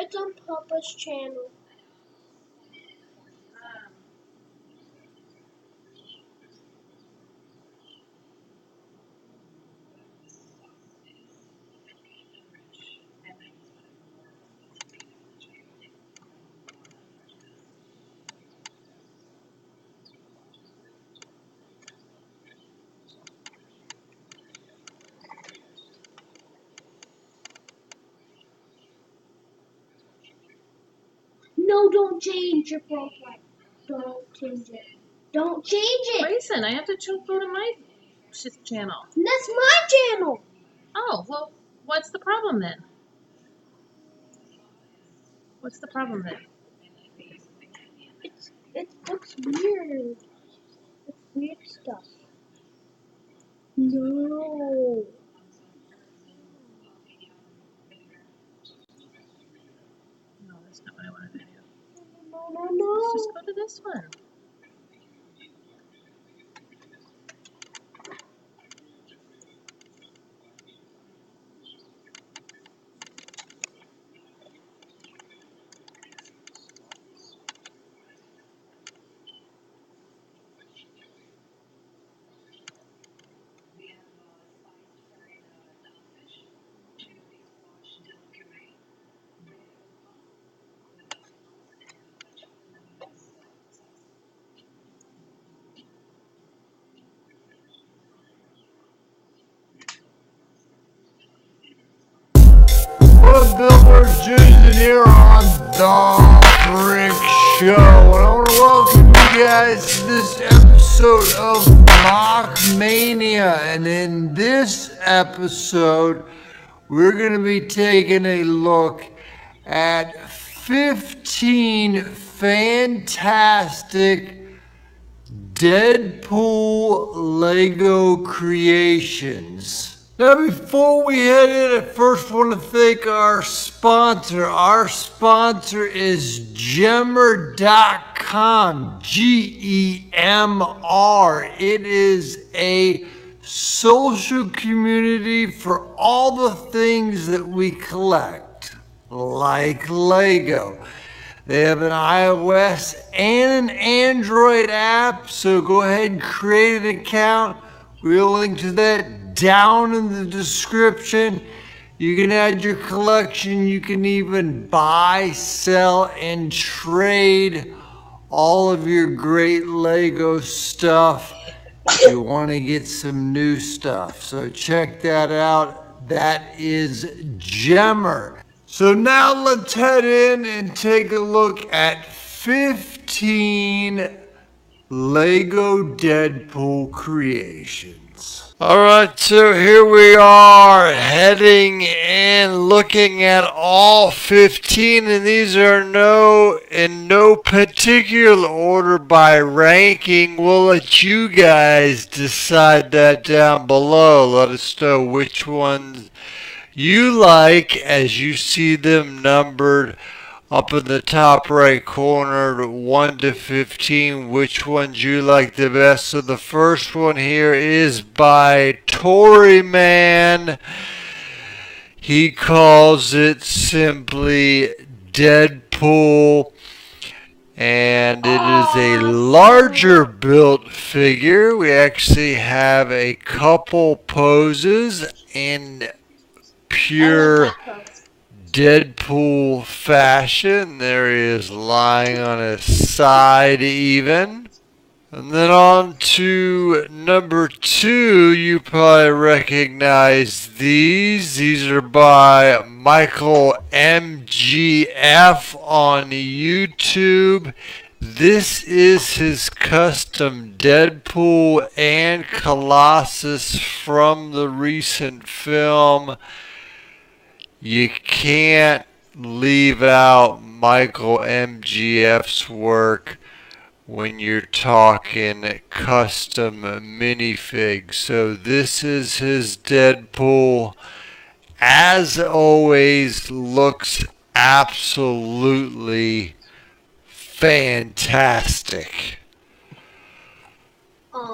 It's on Papa's channel. No, don't change your profile. Don't change it. Don't change it. Grayson, I have to go to my channel. That's my channel. Oh, well, what's the problem then? What's the problem then? It looks weird. It's weird stuff. No. No, that's not what I wanted to do. No. Let's just go to this one. What Builder Jason here on the Brick Show, and I want to welcome you guys to this episode of Mock Mania. And in this episode, we're going to be taking a look at 15 fantastic Deadpool Lego creations. Now, before we head in, I first want to thank our sponsor. Our sponsor is Gemr.com, Gemr. It is a social community for all the things that we collect, like Lego. They have an iOS and an Android app, so go ahead and create an account. We'll link to that down in the description. You can add your collection. You can even buy, sell, and trade all of your great Lego stuff if you want to get some new stuff. So check that out. That is Gemr. So now let's head in and take a look at 15 Lego Deadpool creations. Alright, so here we are heading and looking at all 15, and these are in no particular order by ranking. We'll let you guys decide that down below. Let us know which ones you like as you see them numbered up in the top right corner, 1 to 15, which ones you like the best. So the first one here is by Toryman. He calls it simply Deadpool, and it is a larger built figure. We actually have a couple poses in pure Deadpool fashion. There he is lying on his side even. And then on to number 2, you probably recognize these. These are by Michael MGF on YouTube. This is his custom Deadpool and Colossus from the recent film. You can't leave out Michael MGF's work when you're talking custom minifigs. So this is his Deadpool. As always, looks absolutely fantastic.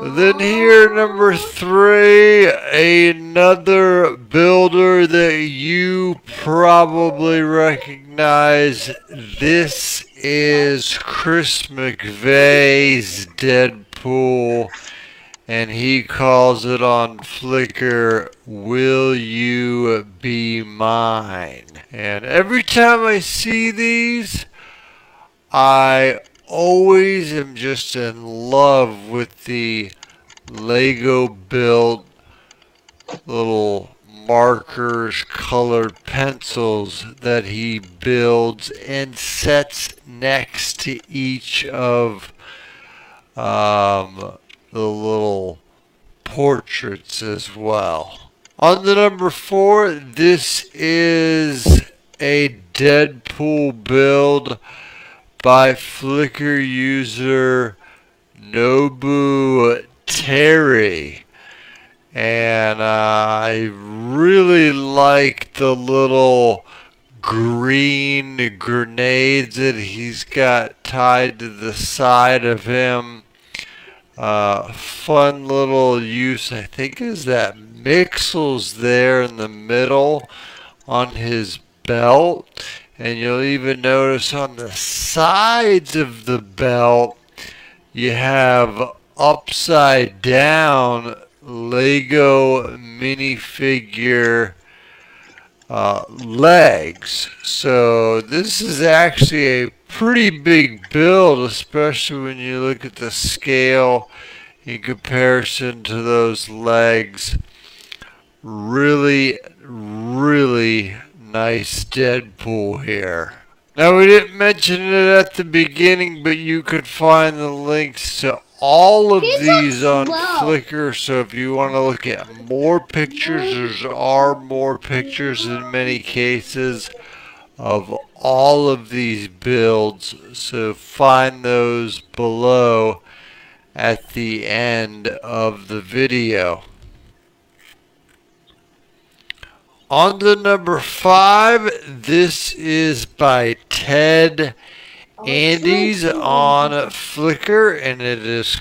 Then here, number 3, another builder that you probably recognize. This is Chris McVeigh's Deadpool, and he calls it on Flickr, "Will You Be Mine?" And every time I see these, I always am just in love with the Lego built little markers, colored pencils that he builds and sets next to each of the little portraits as well. On the number 4, this is a Deadpool build by Flickr user Nobu Terry. And I really like the little green grenades that he's got tied to the side of him. Fun little use, I think, is that Mixel's there in the middle on his belt. And you'll even notice on the sides of the belt, you have upside down Lego minifigure legs. So this is actually a pretty big build, especially when you look at the scale in comparison to those legs. Really, really nice Deadpool here. Now, we didn't mention it at the beginning, but you could find the links to all of these on Flickr. So if you want to look at more pictures, there are more pictures in many cases of all of these builds. So find those below at the end of the video. On to number 5, this is by Ted Andes on Flickr, and it is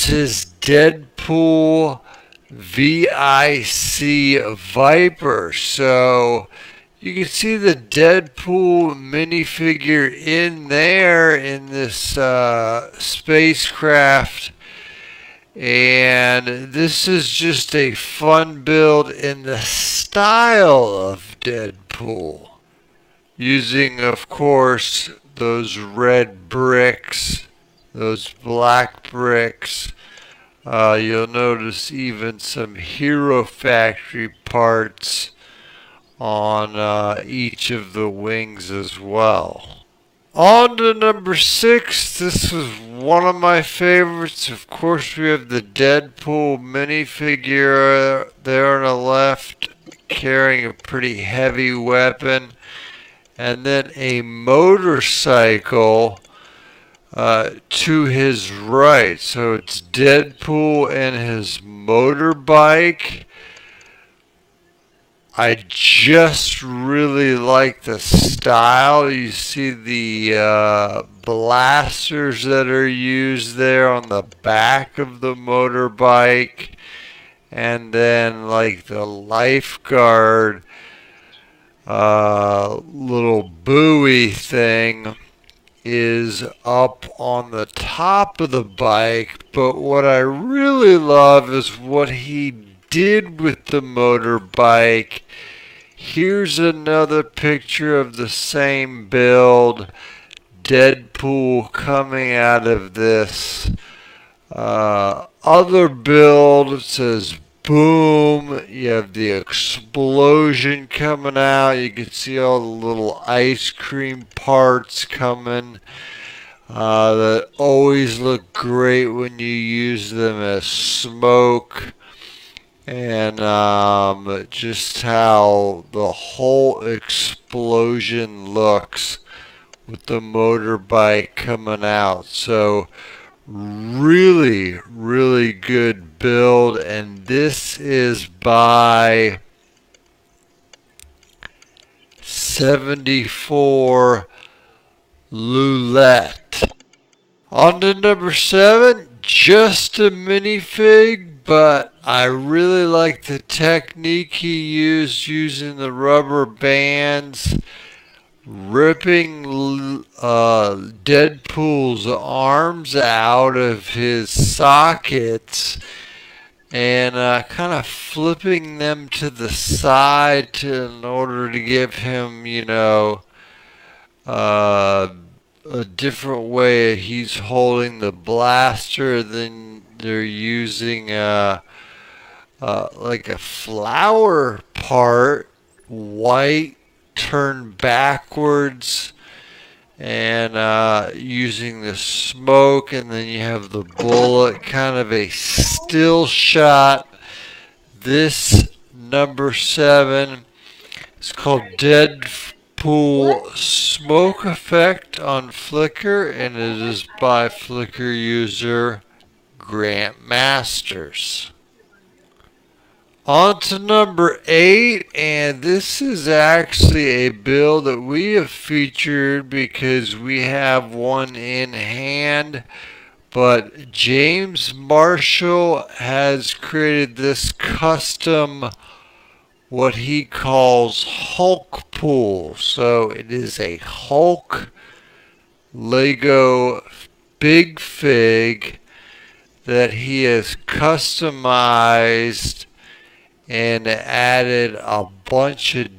his Deadpool VIC Viper. So you can see the Deadpool minifigure in there in this spacecraft. And this is just a fun build in the style of Deadpool. Using, of course, those red bricks, those black bricks. You'll notice even some Hero Factory parts on each of the wings as well. On to number 6, this was one of my favorites. Of course, we have the Deadpool minifigure there on the left, carrying a pretty heavy weapon, and then a motorcycle to his right. So it's Deadpool and his motorbike. I just really like the style. You see the blasters that are used there on the back of the motorbike. And then like the lifeguard little buoy thing is up on the top of the bike. But what I really love is what he did with the motorbike. Here's another picture of the same build. Deadpool coming out of this other build. It says boom. You have the explosion coming out. You can see all the little ice cream parts coming. That always look great when you use them as smoke. And just how the whole explosion looks with the motorbike coming out. So really, really good build. And this is by 74 Lulette. On to number 7, just a minifig, but I really like the technique he used using the rubber bands, ripping Deadpool's arms out of his sockets and kind of flipping them to the side in order to give him, uh, a different way he's holding the blaster than they're using like a flower part, white, turned backwards, and using the smoke, and then you have the bullet, kind of a still shot. This number 7 is called Deadpool Smoke Effect on Flickr, and it is by Flickr user Grant Masters. On to number 8, and this is actually a build that we have featured because we have one in hand, but James Marshall has created this custom, what he calls Hulk pool. So it is a Hulk Lego Big Fig that he has customized and added a bunch of,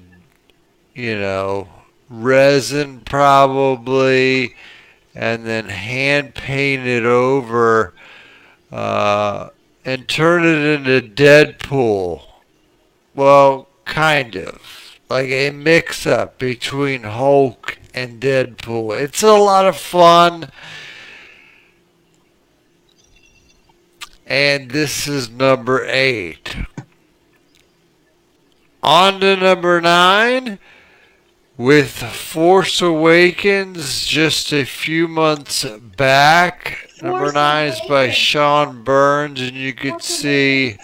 resin probably, and then hand painted over and turn it into Deadpool. Well, kind of. Like a mix up between Hulk and Deadpool. It's a lot of fun. And this is number 8. On to number 9, with Force Awakens just a few months back. Number 9 is by Sean Burns, and you could see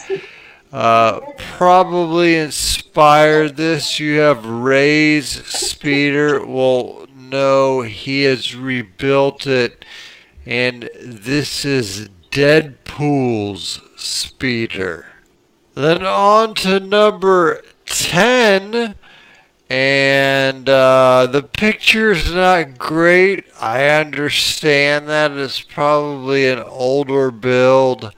probably inspired this. You have Ray's speeder. Well, no, he has rebuilt it, and this is Deadpool's speeder. Then on to number 10, and the picture's not great. I understand that it's probably an older build,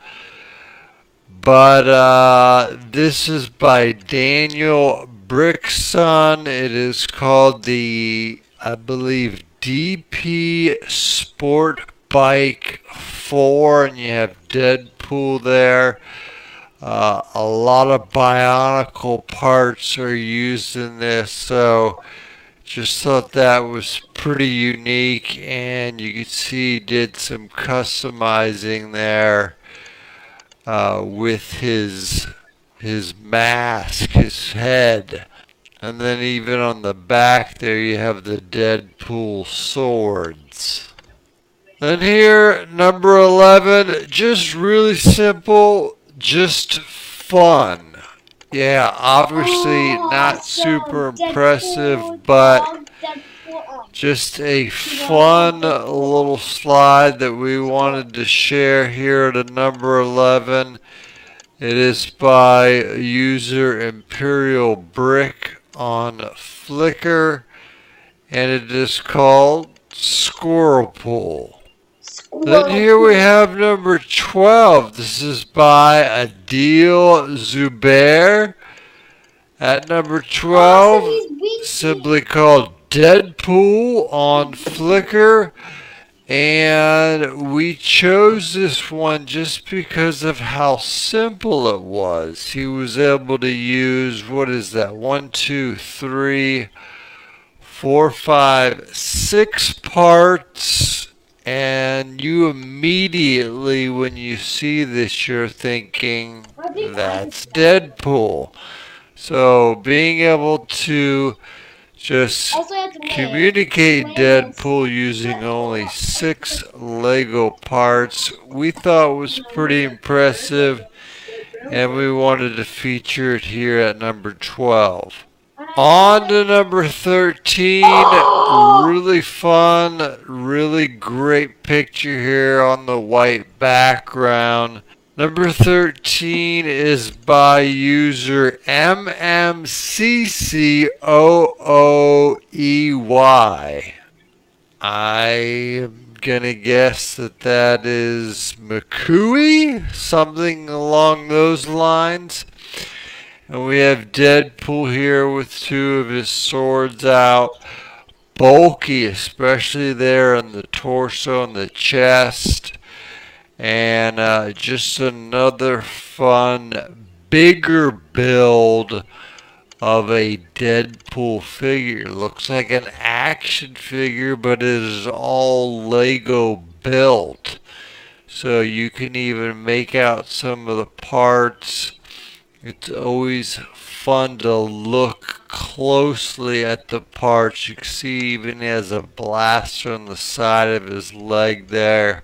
but this is by Daniel Brickson. It is called the, I believe, DP Sport Bike 4, and you have Deadpool there. A lot of Bionicle parts are used in this, so just thought that was pretty unique, and you can see he did some customizing there with his mask, his head. And then even on the back there you have the Deadpool swords. Then here, number 11, just really simple, just fun. Yeah, obviously not super impressive, but just a fun little slide that we wanted to share here at a number 11. It is by user Imperial Brick on Flickr, and it is called Squirrel Pool. Then here we have number 12. This is by Adil Zubair. At number 12, simply called Deadpool on Flickr. And we chose this one just because of how simple it was. He was able to use, what is that, 1, 2, 3, 4, 5, 6 parts. And you immediately, when you see this, you're thinking, that's Deadpool. So being able to just communicate Deadpool using only 6 Lego parts, we thought was pretty impressive, and we wanted to feature it here at number 12. On to number 13. Really fun, really great picture here on the white background. Number 13 is by user MMCCOOEY. I'm gonna guess that that is McCooey, something along those lines. And we have Deadpool here with two of his swords out. Bulky, especially there in the torso and the chest. And just another fun, bigger build of a Deadpool figure. Looks like an action figure, but it is all Lego built. So you can even make out some of the parts. It's always fun to look closely at the parts. You can see even he has a blaster on the side of his leg there.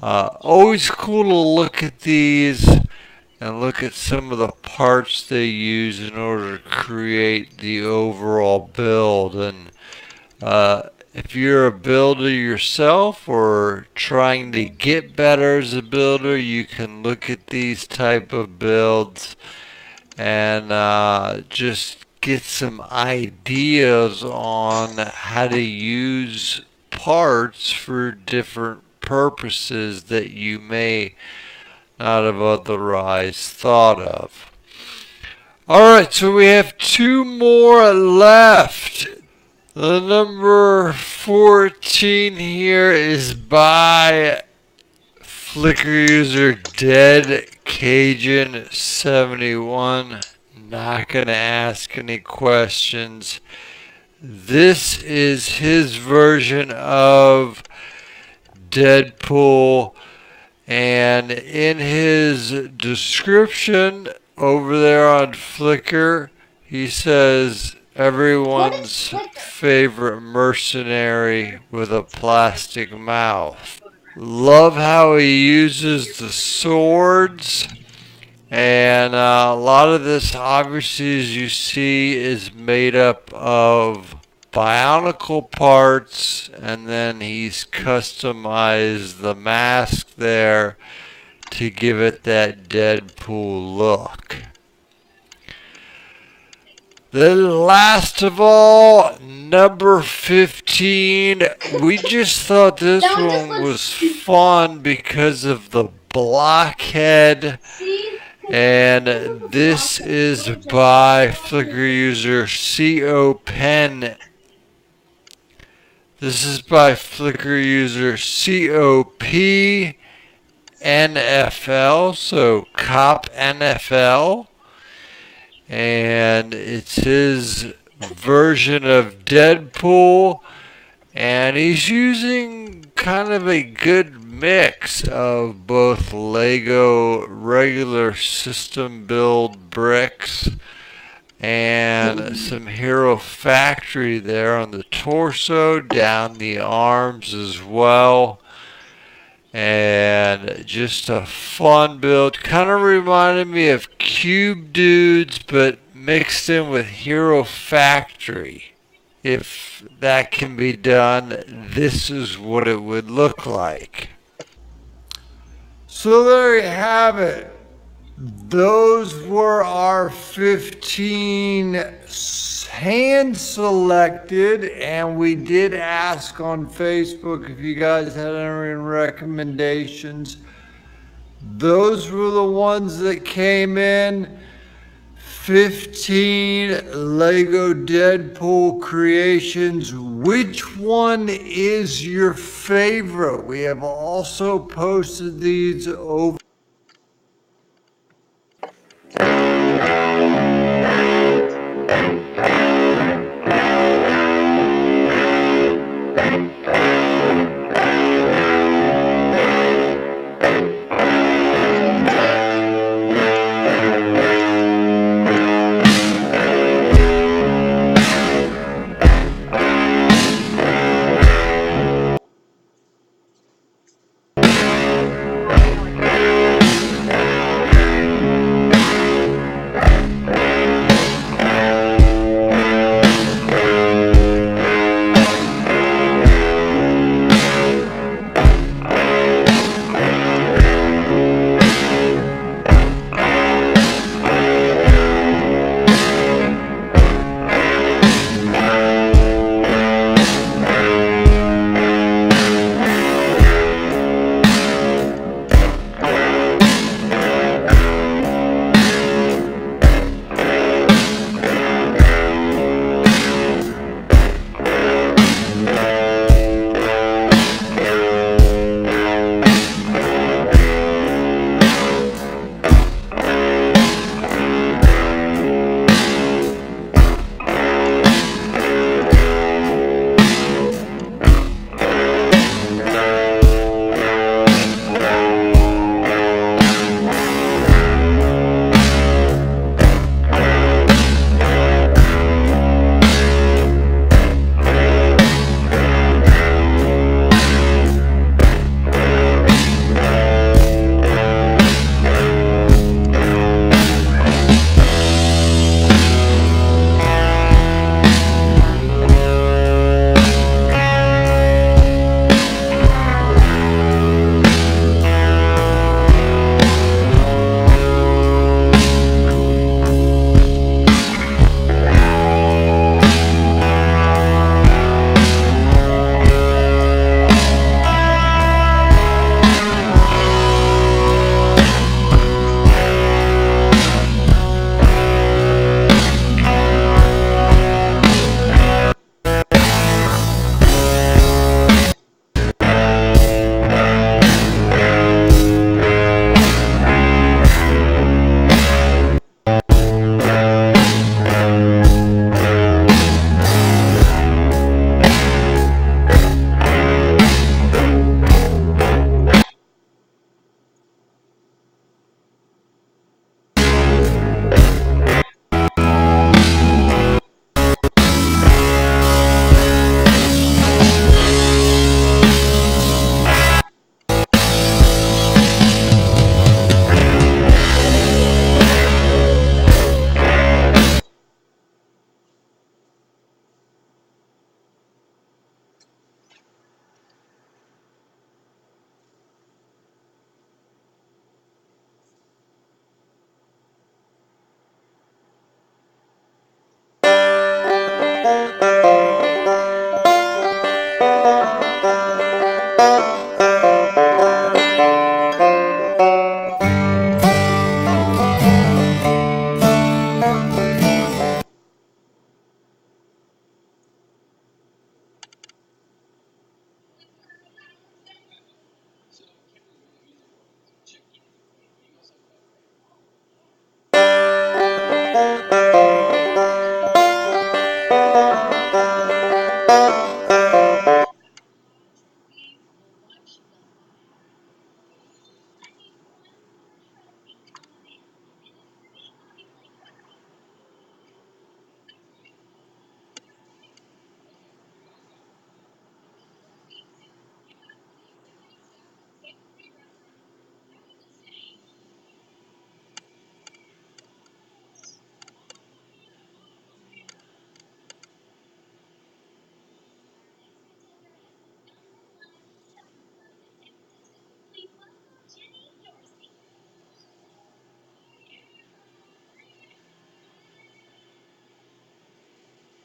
Always cool to look at these and look at some of the parts they use in order to create the overall build. And if you're a builder yourself or trying to get better as a builder, you can look at these type of builds and just get some ideas on how to use parts for different purposes that you may not have otherwise thought of. Alright, so we have two more left. The number 14 here is by Flickr user Dead Cajun 71. Not gonna ask any questions. This is his version of Deadpool, and in his description over there on Flickr, he says everyone's favorite mercenary with a plastic mouth. Love how he uses the swords, and a lot of this, obviously, as you see, is made up of Bionicle parts, and then he's customized the mask there to give it that Deadpool look. The last of all, number 15. We just thought this one was fun because of the blockhead. And this is by Flickr user COPen. This is by Flickr user COPNFL, so Cop NFL. And it's his version of Deadpool, and he's using kind of a good mix of both Lego regular system build bricks and some Hero Factory there on the torso, down the arms as well. And just a fun build. Kind of reminded me of Cube Dudes, but mixed in with Hero Factory. If that can be done, this is what it would look like. So there you have it. Those were our 15 hand selected, and we did ask on Facebook if you guys had any recommendations. Those were the ones that came in. 15 Lego Deadpool creations. Which one is your favorite? We have also posted these over.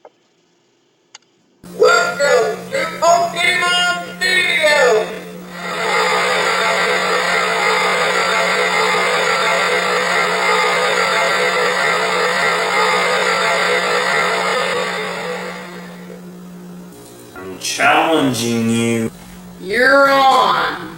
Welcome to Pokemon Video! I'm challenging you. You're on!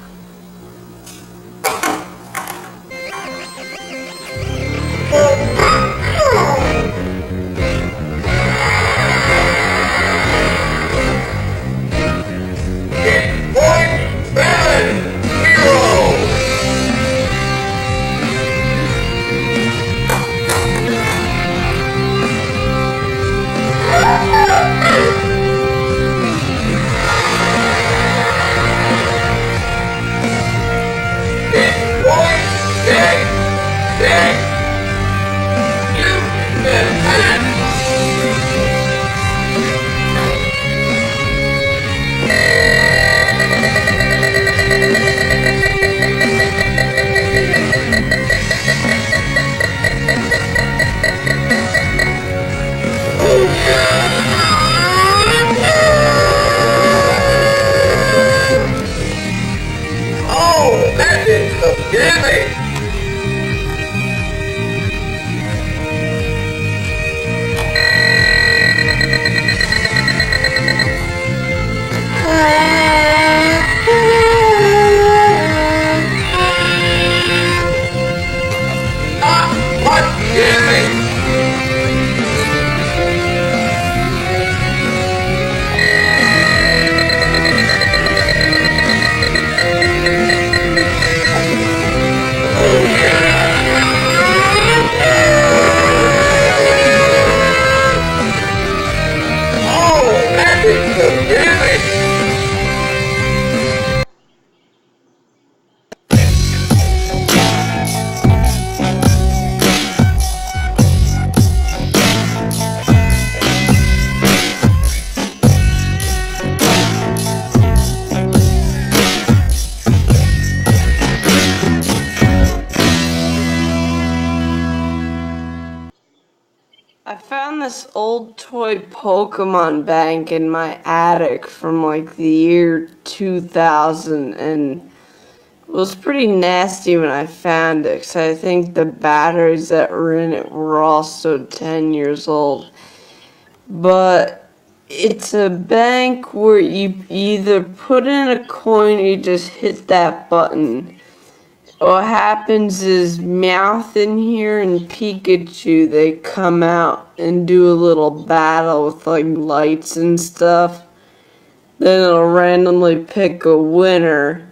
Oh, that is so gimmick! What gimmick? Oh, that is so gimmick! I found this old toy Pokemon bank in my attic from like the year 2000, and it was pretty nasty when I found it because I think the batteries that were in it were also 10 years old. But it's a bank where you either put in a coin or you just hit that button. What happens is Meowth in here and Pikachu, they come out and do a little battle with like lights and stuff. Then it'll randomly pick a winner,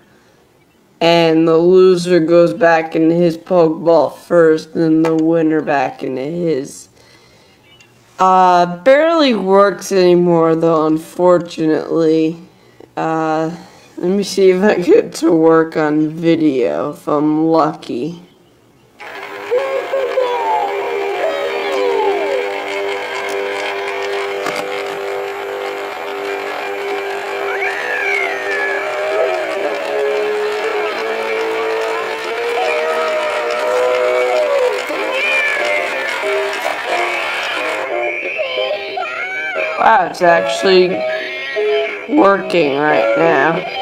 and the loser goes back into his Pokeball first, and the winner back into his. Barely works anymore though, unfortunately. Let me see if I get to work on video, if I'm lucky. Wow, it's actually working right now.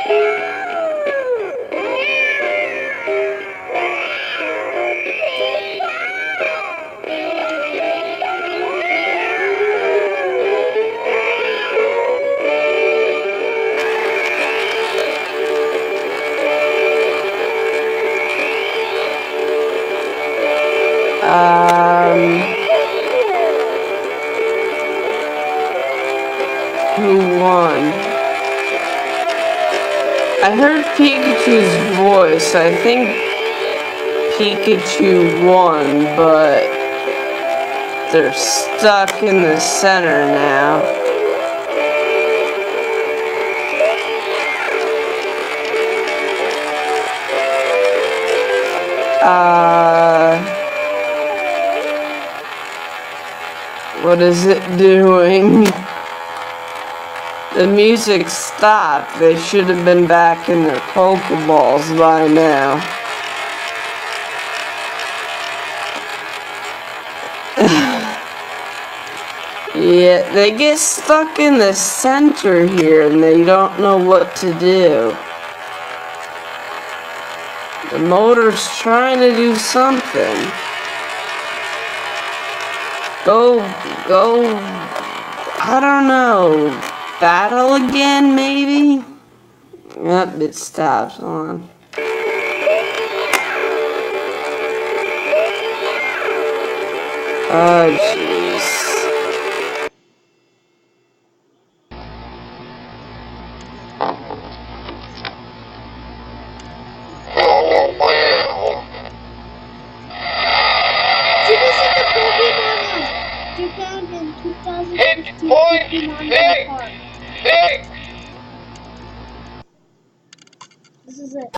Who won? I heard Pikachu's voice. I think Pikachu won, but they're stuck in the center now. What is it doing? The music stopped. They should have been back in their Pokeballs by now. Yeah, they get stuck in the center here and they don't know what to do. The motor's trying to do something. Go, I don't know, battle again maybe? Yep, it stops, hold on. Oh, jeez. So this is the Pokemon of Japan in 2015 Pokemon Park. This is it.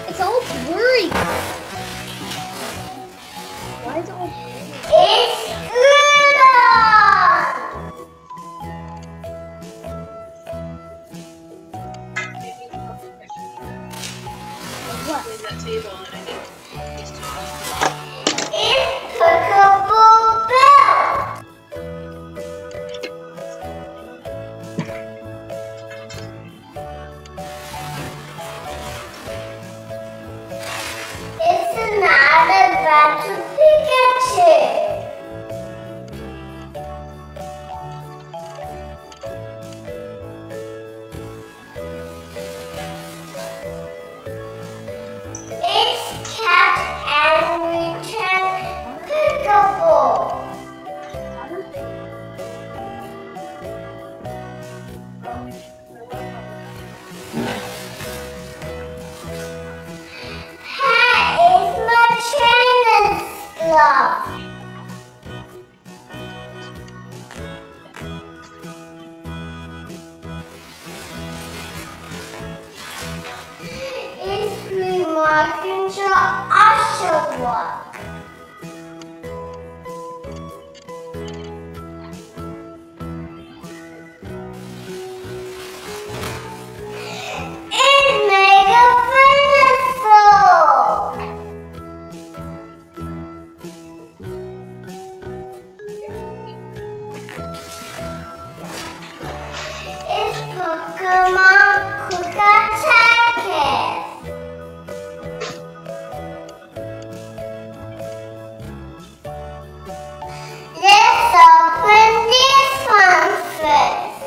It's all blurry. Why is it all blurry? It's good. What? Leave that table and I think these two. It's Peekaboo Bill. It's not about to Pikachu. It's cat and return Peekaboo. Hey, it's my training glove. It's remote control Oshawott. It's made of dinosaur. It's Pokemon Quick Attack Kit. Let's open this one first.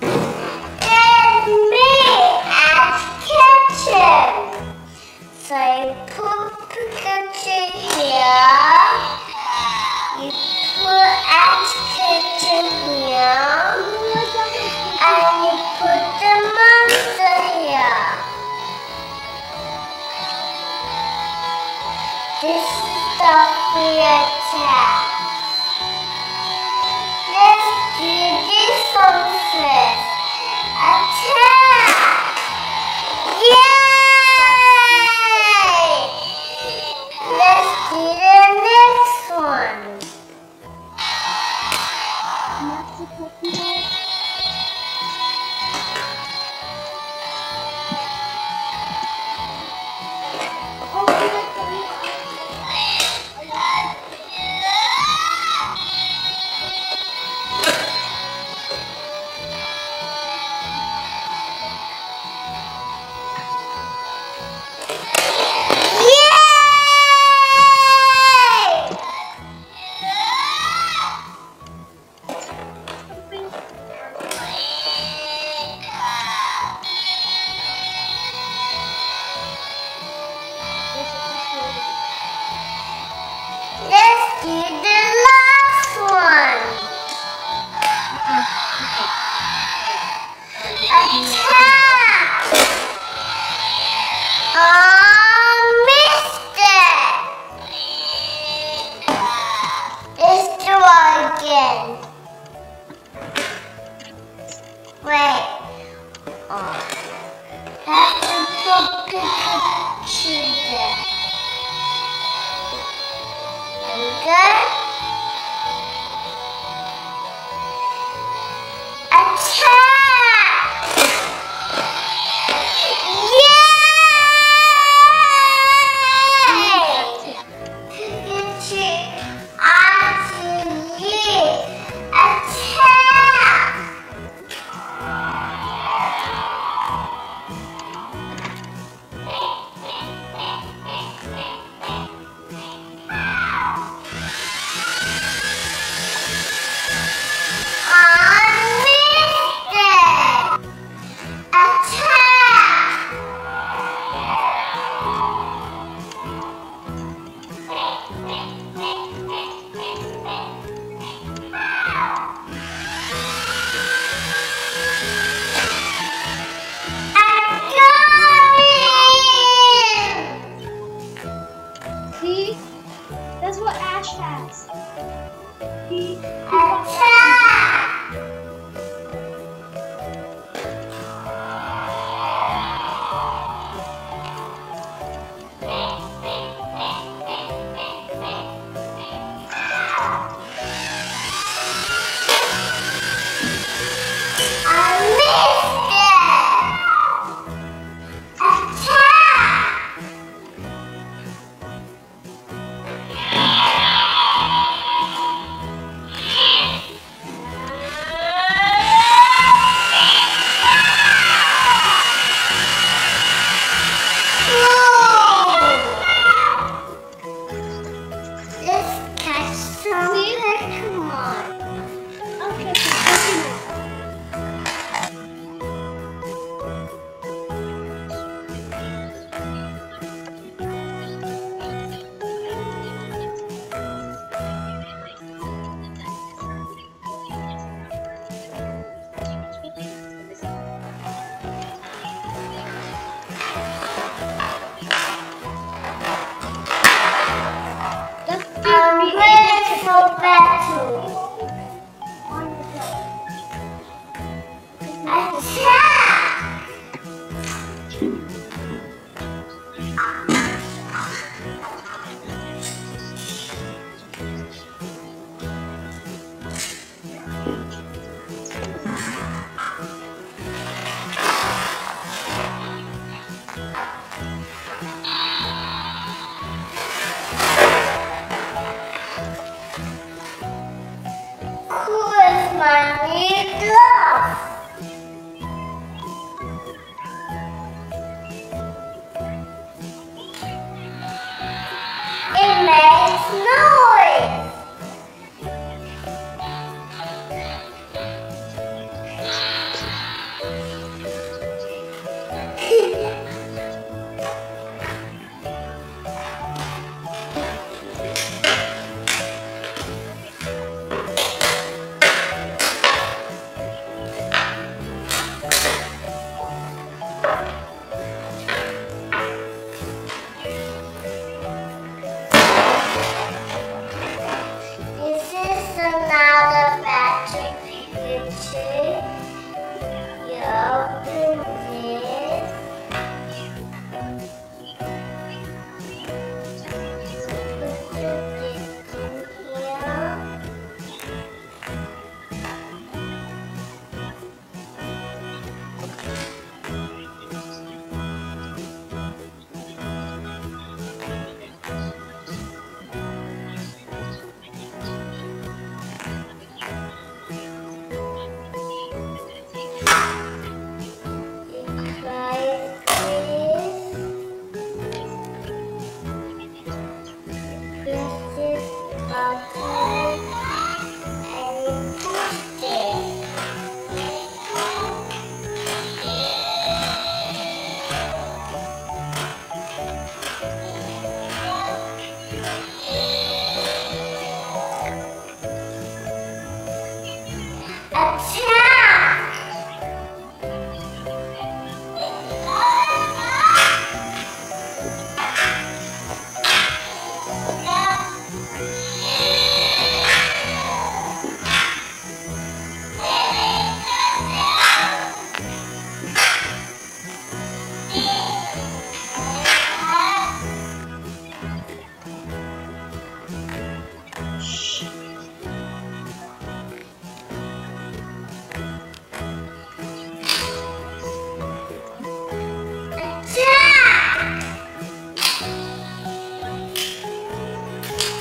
It's me at kitchen. So you put Pikachu here. You put at kitchen here. And you put the monster here. This is the free attack. Let's do this one first. Attack! Yay! Let's do the next one. That's the Pokemon. Oh, Let's do the last one. Attack! Oh, missed it. Let's try again. Wait. Oh. Have to put Pikachu there. Good. Attack! Yay! Pikachu, onto you. Attack! battery. Attack! Who is my new glove? It makes noise. This is another battery picture. You open this. Put this in here.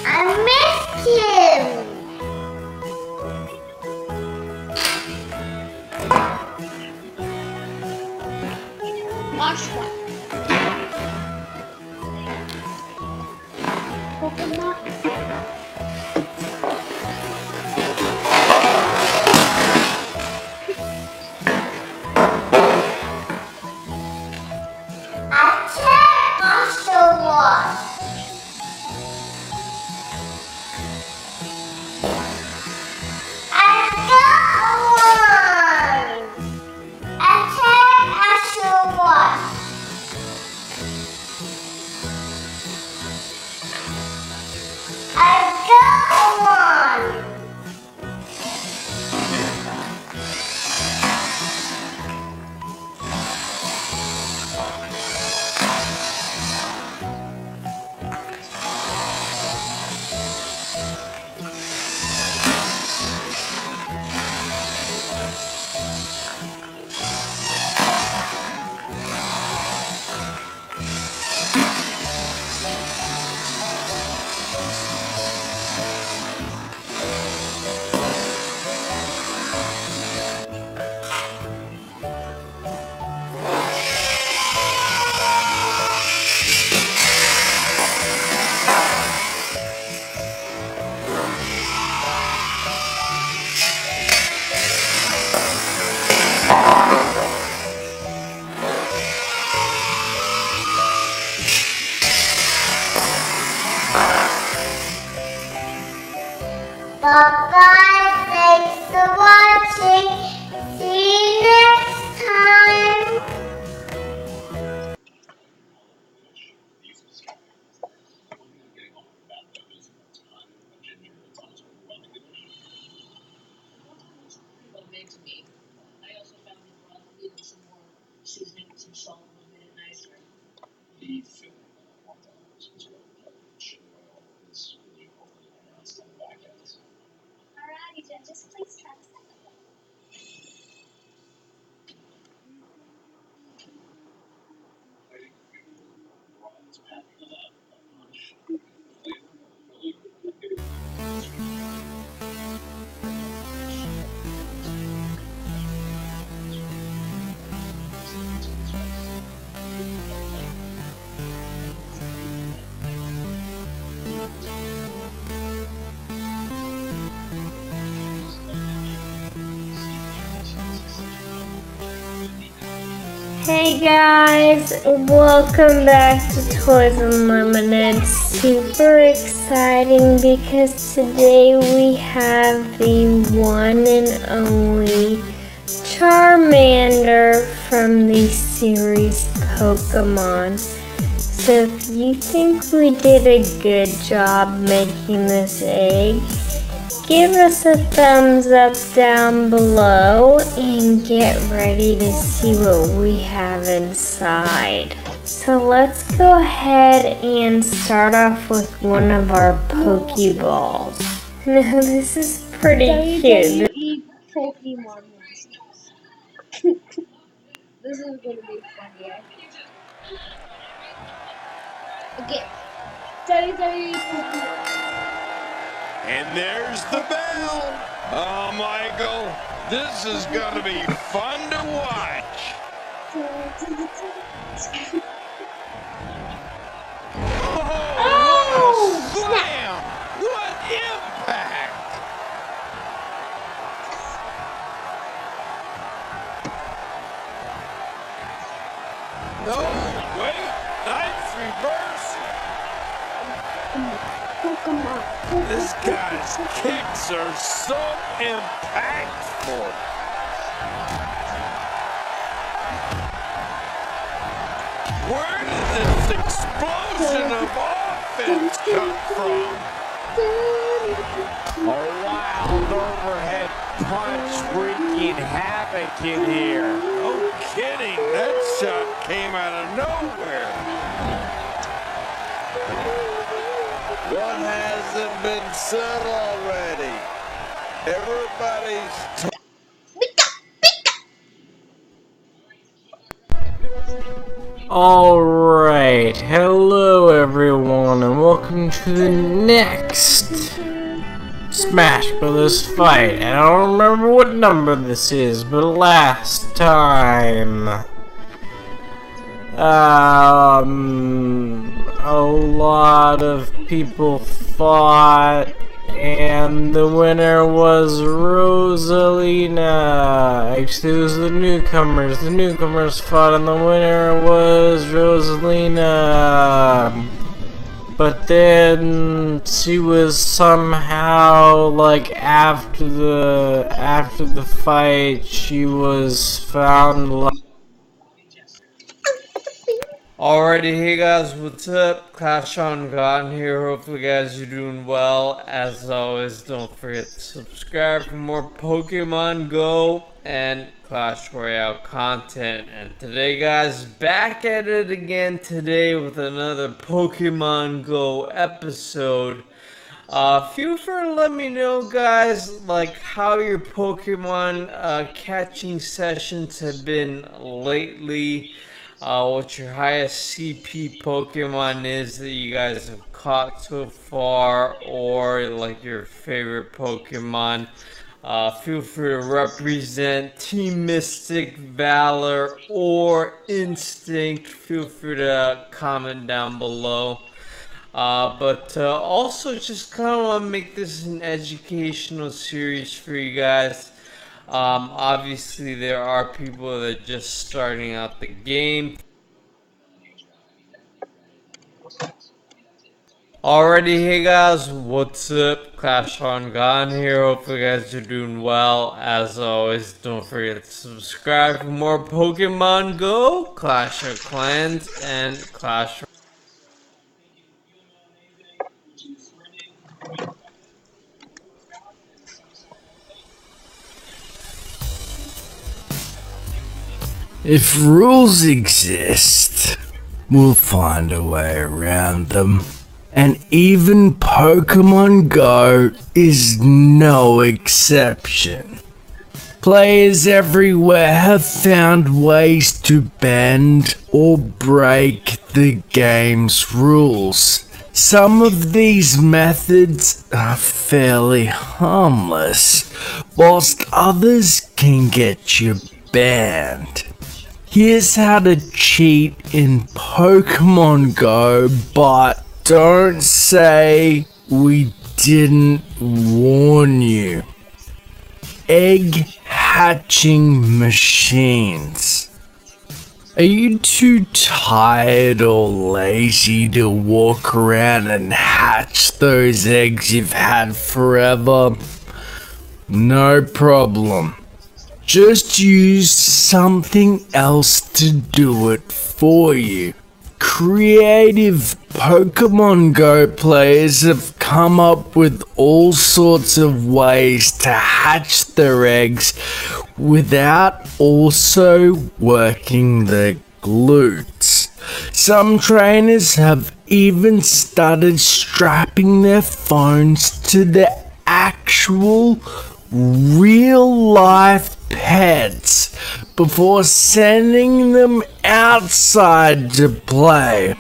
I missed him. Watch that. Pokemon. Attack Monster Wars. I got one. Attack Monster Wars. I got one. Bye-bye, thanks for watching. See you next time. Alrighty, then just please have a second. Hey guys, welcome back to Toys Unlimited. Super exciting because today we have the one and only Charmander from the series Pokemon. So if you think we did a good job making this egg, give us a thumbs up down below and get ready to see what we have inside. So let's go ahead and start off with one of our Pokeballs. Now this is pretty cute. WWE Pokemon Masters. This is gonna be funny, I think. Okay. WWE Pokemon. And there's the bell. Oh, Michael, this is going to be fun to watch. Oh, what a slam! What impact! No, wait, nice reverse. Pokemon. This guy's kicks are so impactful. Where did this explosion of offense come from? A wild overhead punch wreaking havoc in here. No kidding, that shot came out of nowhere. What hasn't been said already? Everybody's Alright, hello everyone and welcome to the next Smash Brothers fight. I don't remember what number this is, but last time a lot of people fought and the winner was Rosalina. Actually, it was the newcomers. The newcomers fought and the winner was Rosalina. But then she was somehow, like, after the fight, she was found like. Alrighty, hey guys, what's up? Clash on God here. Hopefully, guys, you're doing well. As always, don't forget to subscribe for more Pokemon Go and Clash Royale content. And today, guys, back at it again today with another Pokemon Go episode. Feel free to let me know, guys, like how your Pokemon catching sessions have been lately. What your highest CP Pokemon is that you guys have caught so far, or like your favorite Pokemon. Feel free to represent Team Mystic, Valor, or Instinct. Feel free to comment down below. But also just kind of want to make this an educational series for you guys. Obviously there are people that are just starting out the game. Alrighty, hey guys, what's up? Clash on Gone here. Hopefully you guys are doing well. As always, don't forget to subscribe for more Pokemon Go, Clash of Clans, and Clash. If rules exist, we'll find a way around them. And even Pokemon Go is no exception. Players everywhere have found ways to bend or break the game's rules. Some of these methods are fairly harmless, whilst others can get you banned. Here's how to cheat in Pokemon Go, but don't say we didn't warn you. Egg hatching machines. Are you too tired or lazy to walk around and hatch those eggs you've had forever? No problem. Just use something else to do it for you. Creative Pokemon Go players have come up with all sorts of ways to hatch their eggs without also working the glutes. Some trainers have even started strapping their phones to the actual real-life pets before sending them outside to play.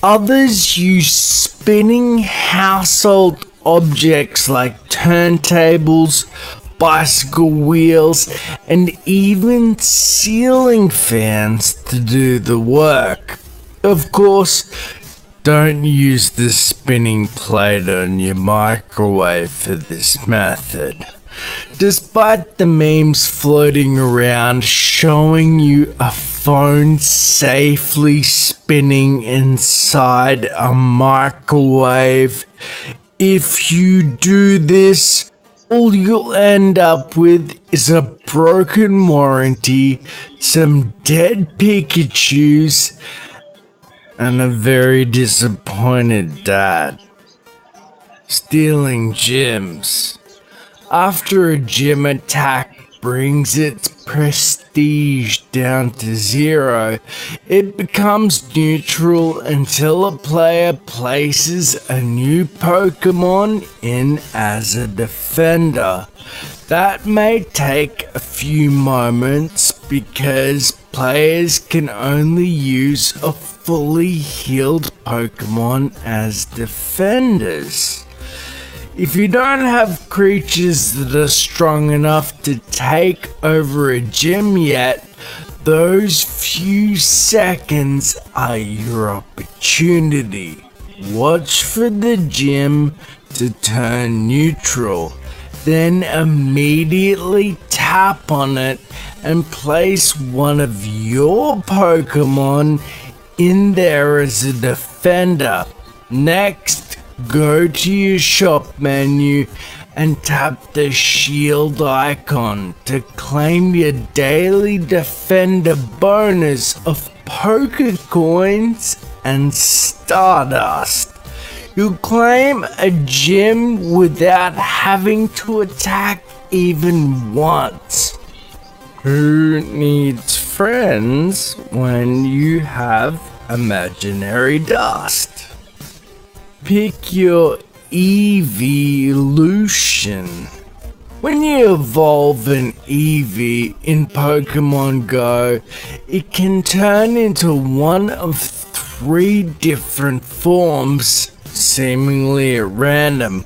Others use spinning household objects like turntables, bicycle wheels, and even ceiling fans to do the work. Of course, don't use the spinning plate on your microwave for this method. Despite the memes floating around showing you a phone safely spinning inside a microwave, if you do this, all you'll end up with is a broken warranty, some dead Pikachus, and a very disappointed dad. Stealing gyms. After a gym attack brings its prestige down to 0, it becomes neutral until a player places a new Pokemon in as a defender. That may take a few moments because players can only use a fully healed Pokemon as defenders. If you don't have creatures that are strong enough to take over a gym yet, those few seconds are your opportunity. Watch for the gym to turn neutral, then immediately tap on it and place one of your Pokemon in there as a defender. Next, go to your shop menu and tap the shield icon to claim your daily defender bonus of Pokecoins and Stardust. You'll claim a gym without having to attack even once. Who needs friends when you have imaginary dust? Pick your evolution. When you evolve an Eevee in Pokemon Go, it can turn into one of 3 different forms, seemingly at random.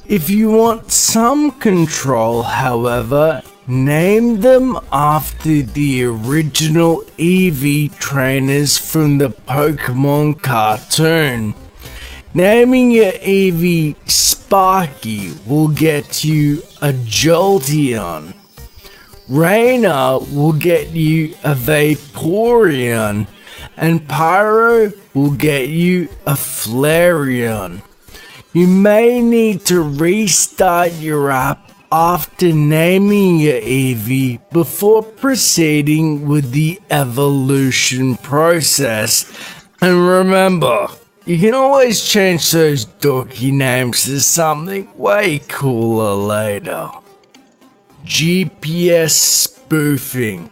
If you want some control, however, name them after the original Eevee trainers from the Pokemon cartoon. Naming your Eevee Sparky will get you a Jolteon. Raina will get you a Vaporeon. And Pyro will get you a Flareon. You may need to restart your app after naming your Eevee before proceeding with the evolution process. And remember, you can always change those dorky names to something way cooler later. GPS spoofing.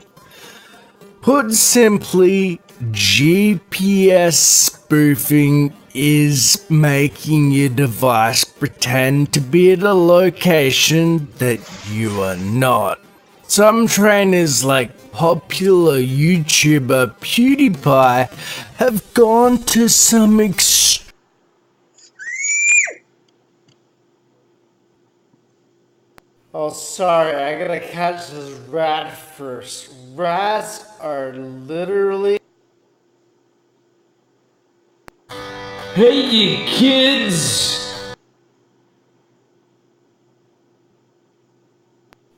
Put simply, GPS spoofing is making your device pretend to be at a location that you are not. Some trainers like popular YouTuber PewDiePie have gone to some Oh, sorry, I gotta catch this rat first. Rats are literally. Hey, you kids!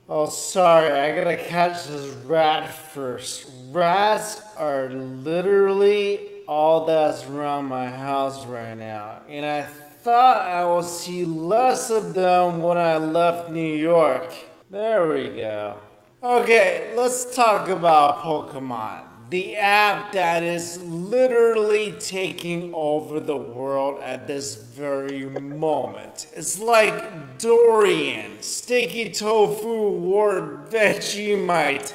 Oh, sorry, I gotta catch this rat first. Rats are literally all that's around my house right now, and I thought I would see less of them when I left New York. There we go. Okay, let's talk about Pokemon. The app that is literally taking over the world at this very moment. It's like durian, sticky tofu, or Vegemite.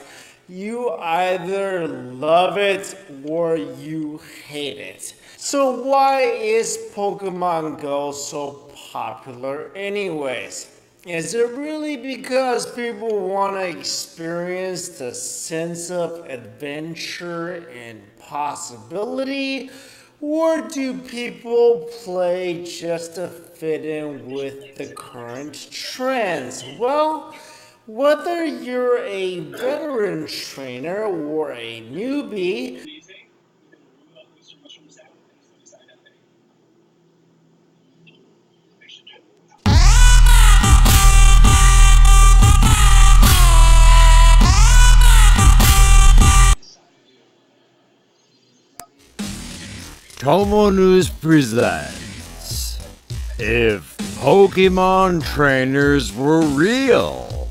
You either love it or you hate it. So why is Pokemon Go so popular anyways? Is it really because people want to experience the sense of adventure and possibility? Or do people play just to fit in with the current trends? Well, whether you're a veteran trainer or a newbie, Tomo News presents If Pokemon Trainers Were Real.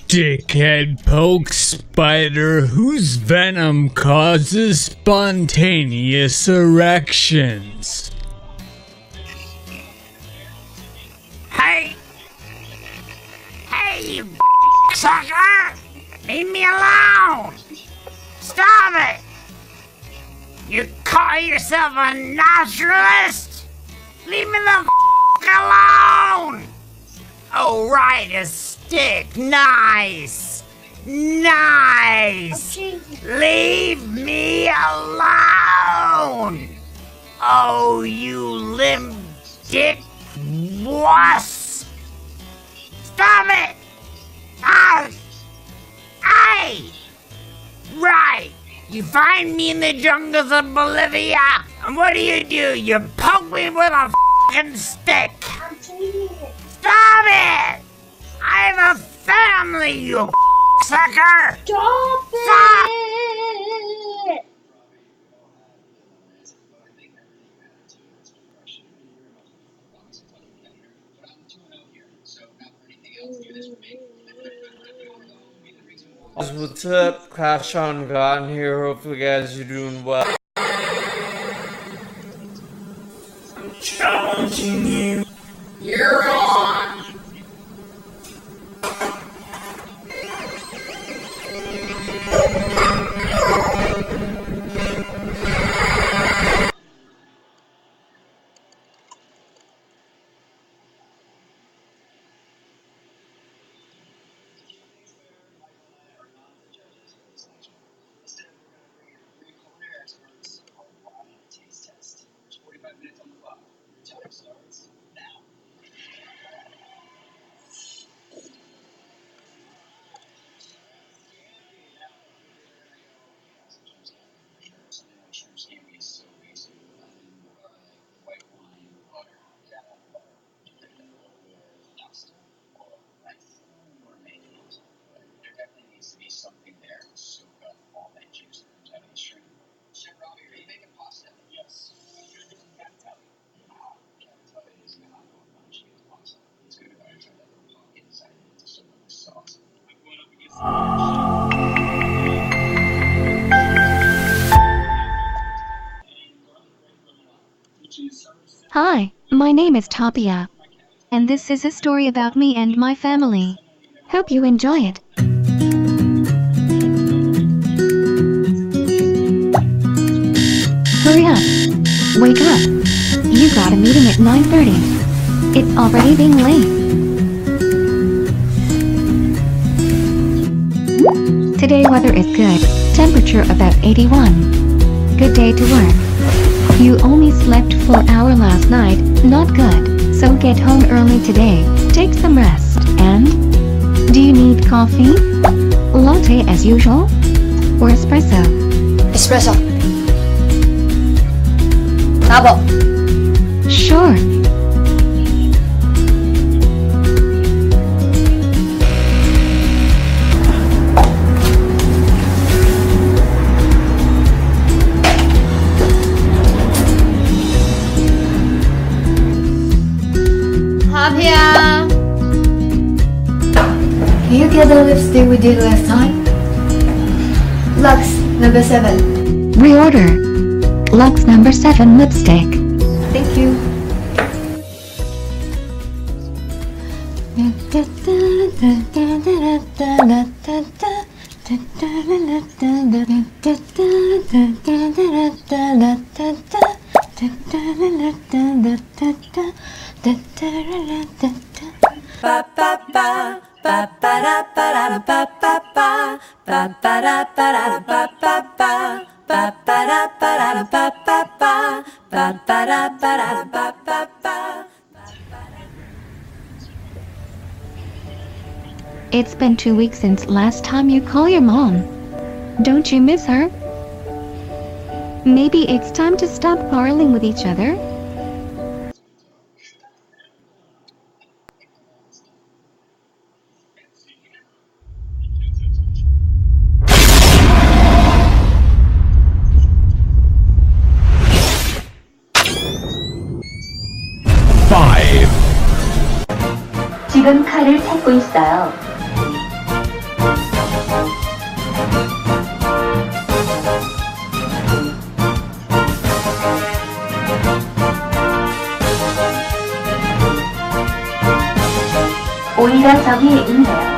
Dickhead poke spider whose venom causes spontaneous erections. Hey! Hey, you sucker! Leave me alone! Stop it! You call yourself a naturalist? Leave me the alone! Oh, right, a stick. Nice! Nice! Leave me alone! Oh, you limp dick wuss! Stop it! Ah! Hey! Right! You find me in the jungles of Bolivia, and what do? You poke me with a f***ing stick! Stop it! I have a family, you sucker! Stop Stop! it! what's up? Clash on God here. Hopefully, guys, you're doing well. Challenging you. You're on! Hi, my name is Tapia. And this is a story about me and my family. Hope you enjoy it. got a meeting at 9:30. It's already being late. Today weather is good, temperature about 81. Good day to work. You only slept 4 hours last night, not good, so get home early today, take some rest, and? Do you need coffee? Latte as usual? Or espresso? Espresso. Tabo. Sure. Javier! Can you get the lipstick we did last time? Lux, number 7. Reorder. Lux number 7 lipstick. Thank you. It's been 2 weeks since last time you call your mom. Don't you miss her? Maybe it's time to stop quarreling with each other? 지금 칼을 찾고 있어요. 오히려 저기 있네요.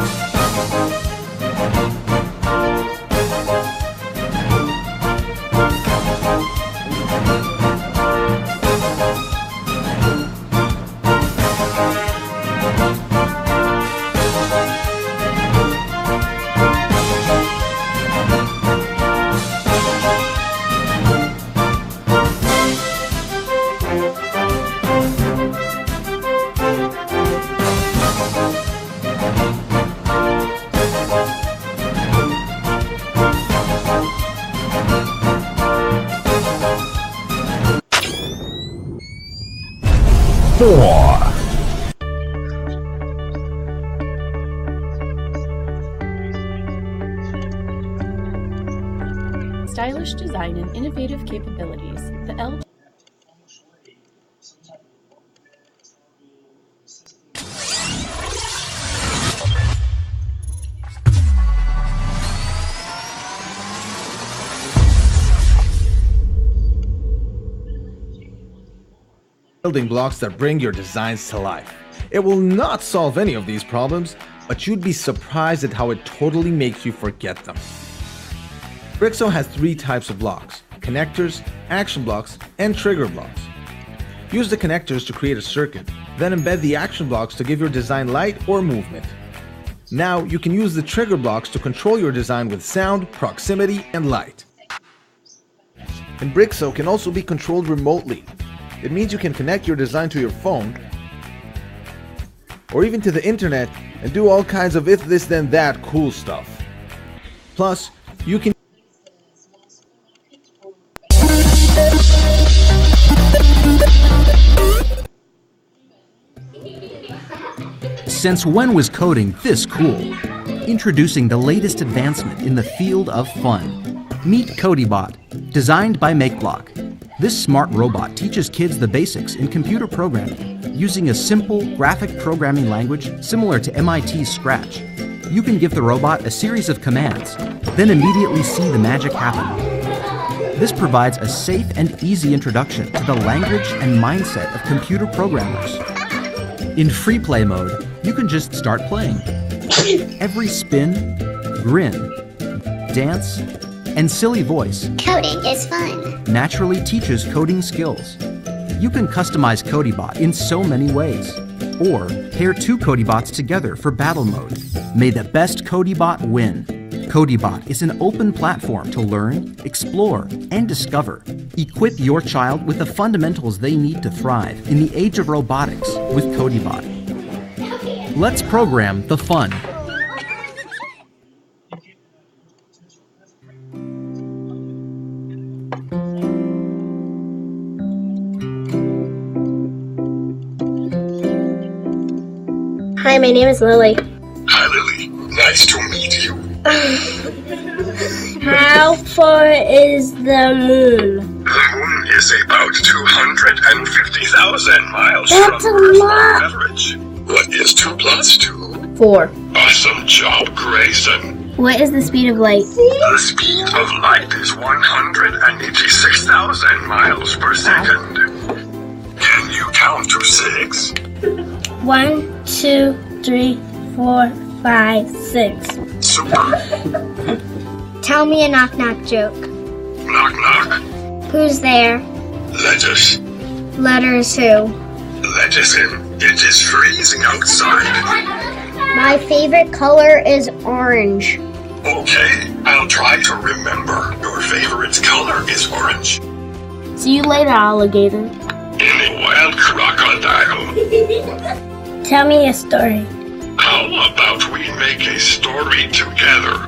Stylish design and innovative capabilities. The LG building blocks that bring your designs to life. It will not solve any of these problems, but you'd be surprised at how it totally makes you forget them. Brixo has 3 types of blocks: connectors, action blocks, and trigger blocks. Use the connectors to create a circuit, then embed the action blocks to give your design light or movement. Now you can use the trigger blocks to control your design with sound, proximity, and light. And Brixo can also be controlled remotely. It means you can connect your design to your phone or even to the internet and do all kinds of if this then that cool stuff. Plus, you can Since when was coding this cool? Introducing the latest advancement in the field of fun. Meet CodyBot, designed by MakeBlock. This smart robot teaches kids the basics in computer programming using a simple graphic programming language similar to MIT's Scratch. You can give the robot a series of commands, then immediately see the magic happen. This provides a safe and easy introduction to the language and mindset of computer programmers. In free play mode, you can just start playing. Every spin, grin, dance, and silly voice Coding is fun. naturally teaches coding skills. You can customize CodyBot in so many ways. Or pair two CodyBots together for battle mode. May the best CodyBot win. CodyBot is an open platform to learn, explore, and discover. Equip your child with the fundamentals they need to thrive in the age of robotics with CodyBot. Let's program the fun. Hi, my name is Lily. Hi, Lily. Nice to meet you. How far is the moon? The moon is about 250,000 miles That's from a Earth's lot. average. What is 2 plus 2? 4. Awesome job, Grayson. What is the speed of light? The speed of light is 186,000 miles per second. Can you count to 6? 1, 2, 3, 4, 5, 6. Super. Tell me a knock-knock joke. Knock, knock. Who's there? Lettuce. Letters who? Lettuce in. It is freezing outside. My favorite color is orange. Okay, I'll try to remember. Your favorite color is orange. See you later, alligator. In a wild crocodile. Tell me a story. How about we make a story together?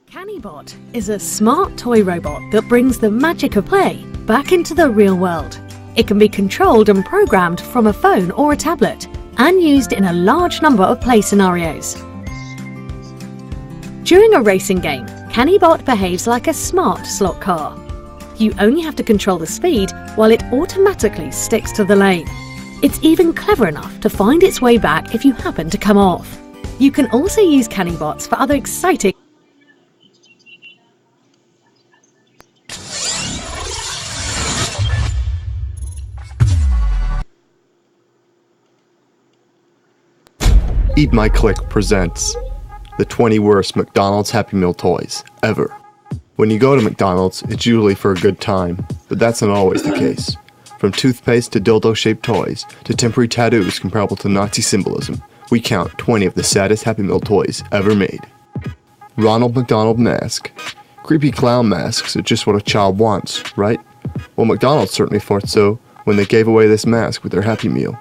CaniBot is a smart toy robot that brings the magic of play back into the real world. It can be controlled and programmed from a phone or a tablet and used in a large number of play scenarios. During a racing game, CaniBot behaves like a smart slot car. You only have to control the speed while it automatically sticks to the lane. It's even clever enough to find its way back if you happen to come off. You can also use CaniBots for other exciting Eat My Click presents the 20 worst McDonald's Happy Meal toys ever. When you go to McDonald's, it's usually for a good time, but that's not always the case. From toothpaste to dildo-shaped toys to temporary tattoos comparable to Nazi symbolism, we count 20 of the saddest Happy Meal toys ever made. Ronald McDonald Mask. Creepy clown masks are just what a child wants, right? Well, McDonald's certainly thought so when they gave away this mask with their Happy Meal.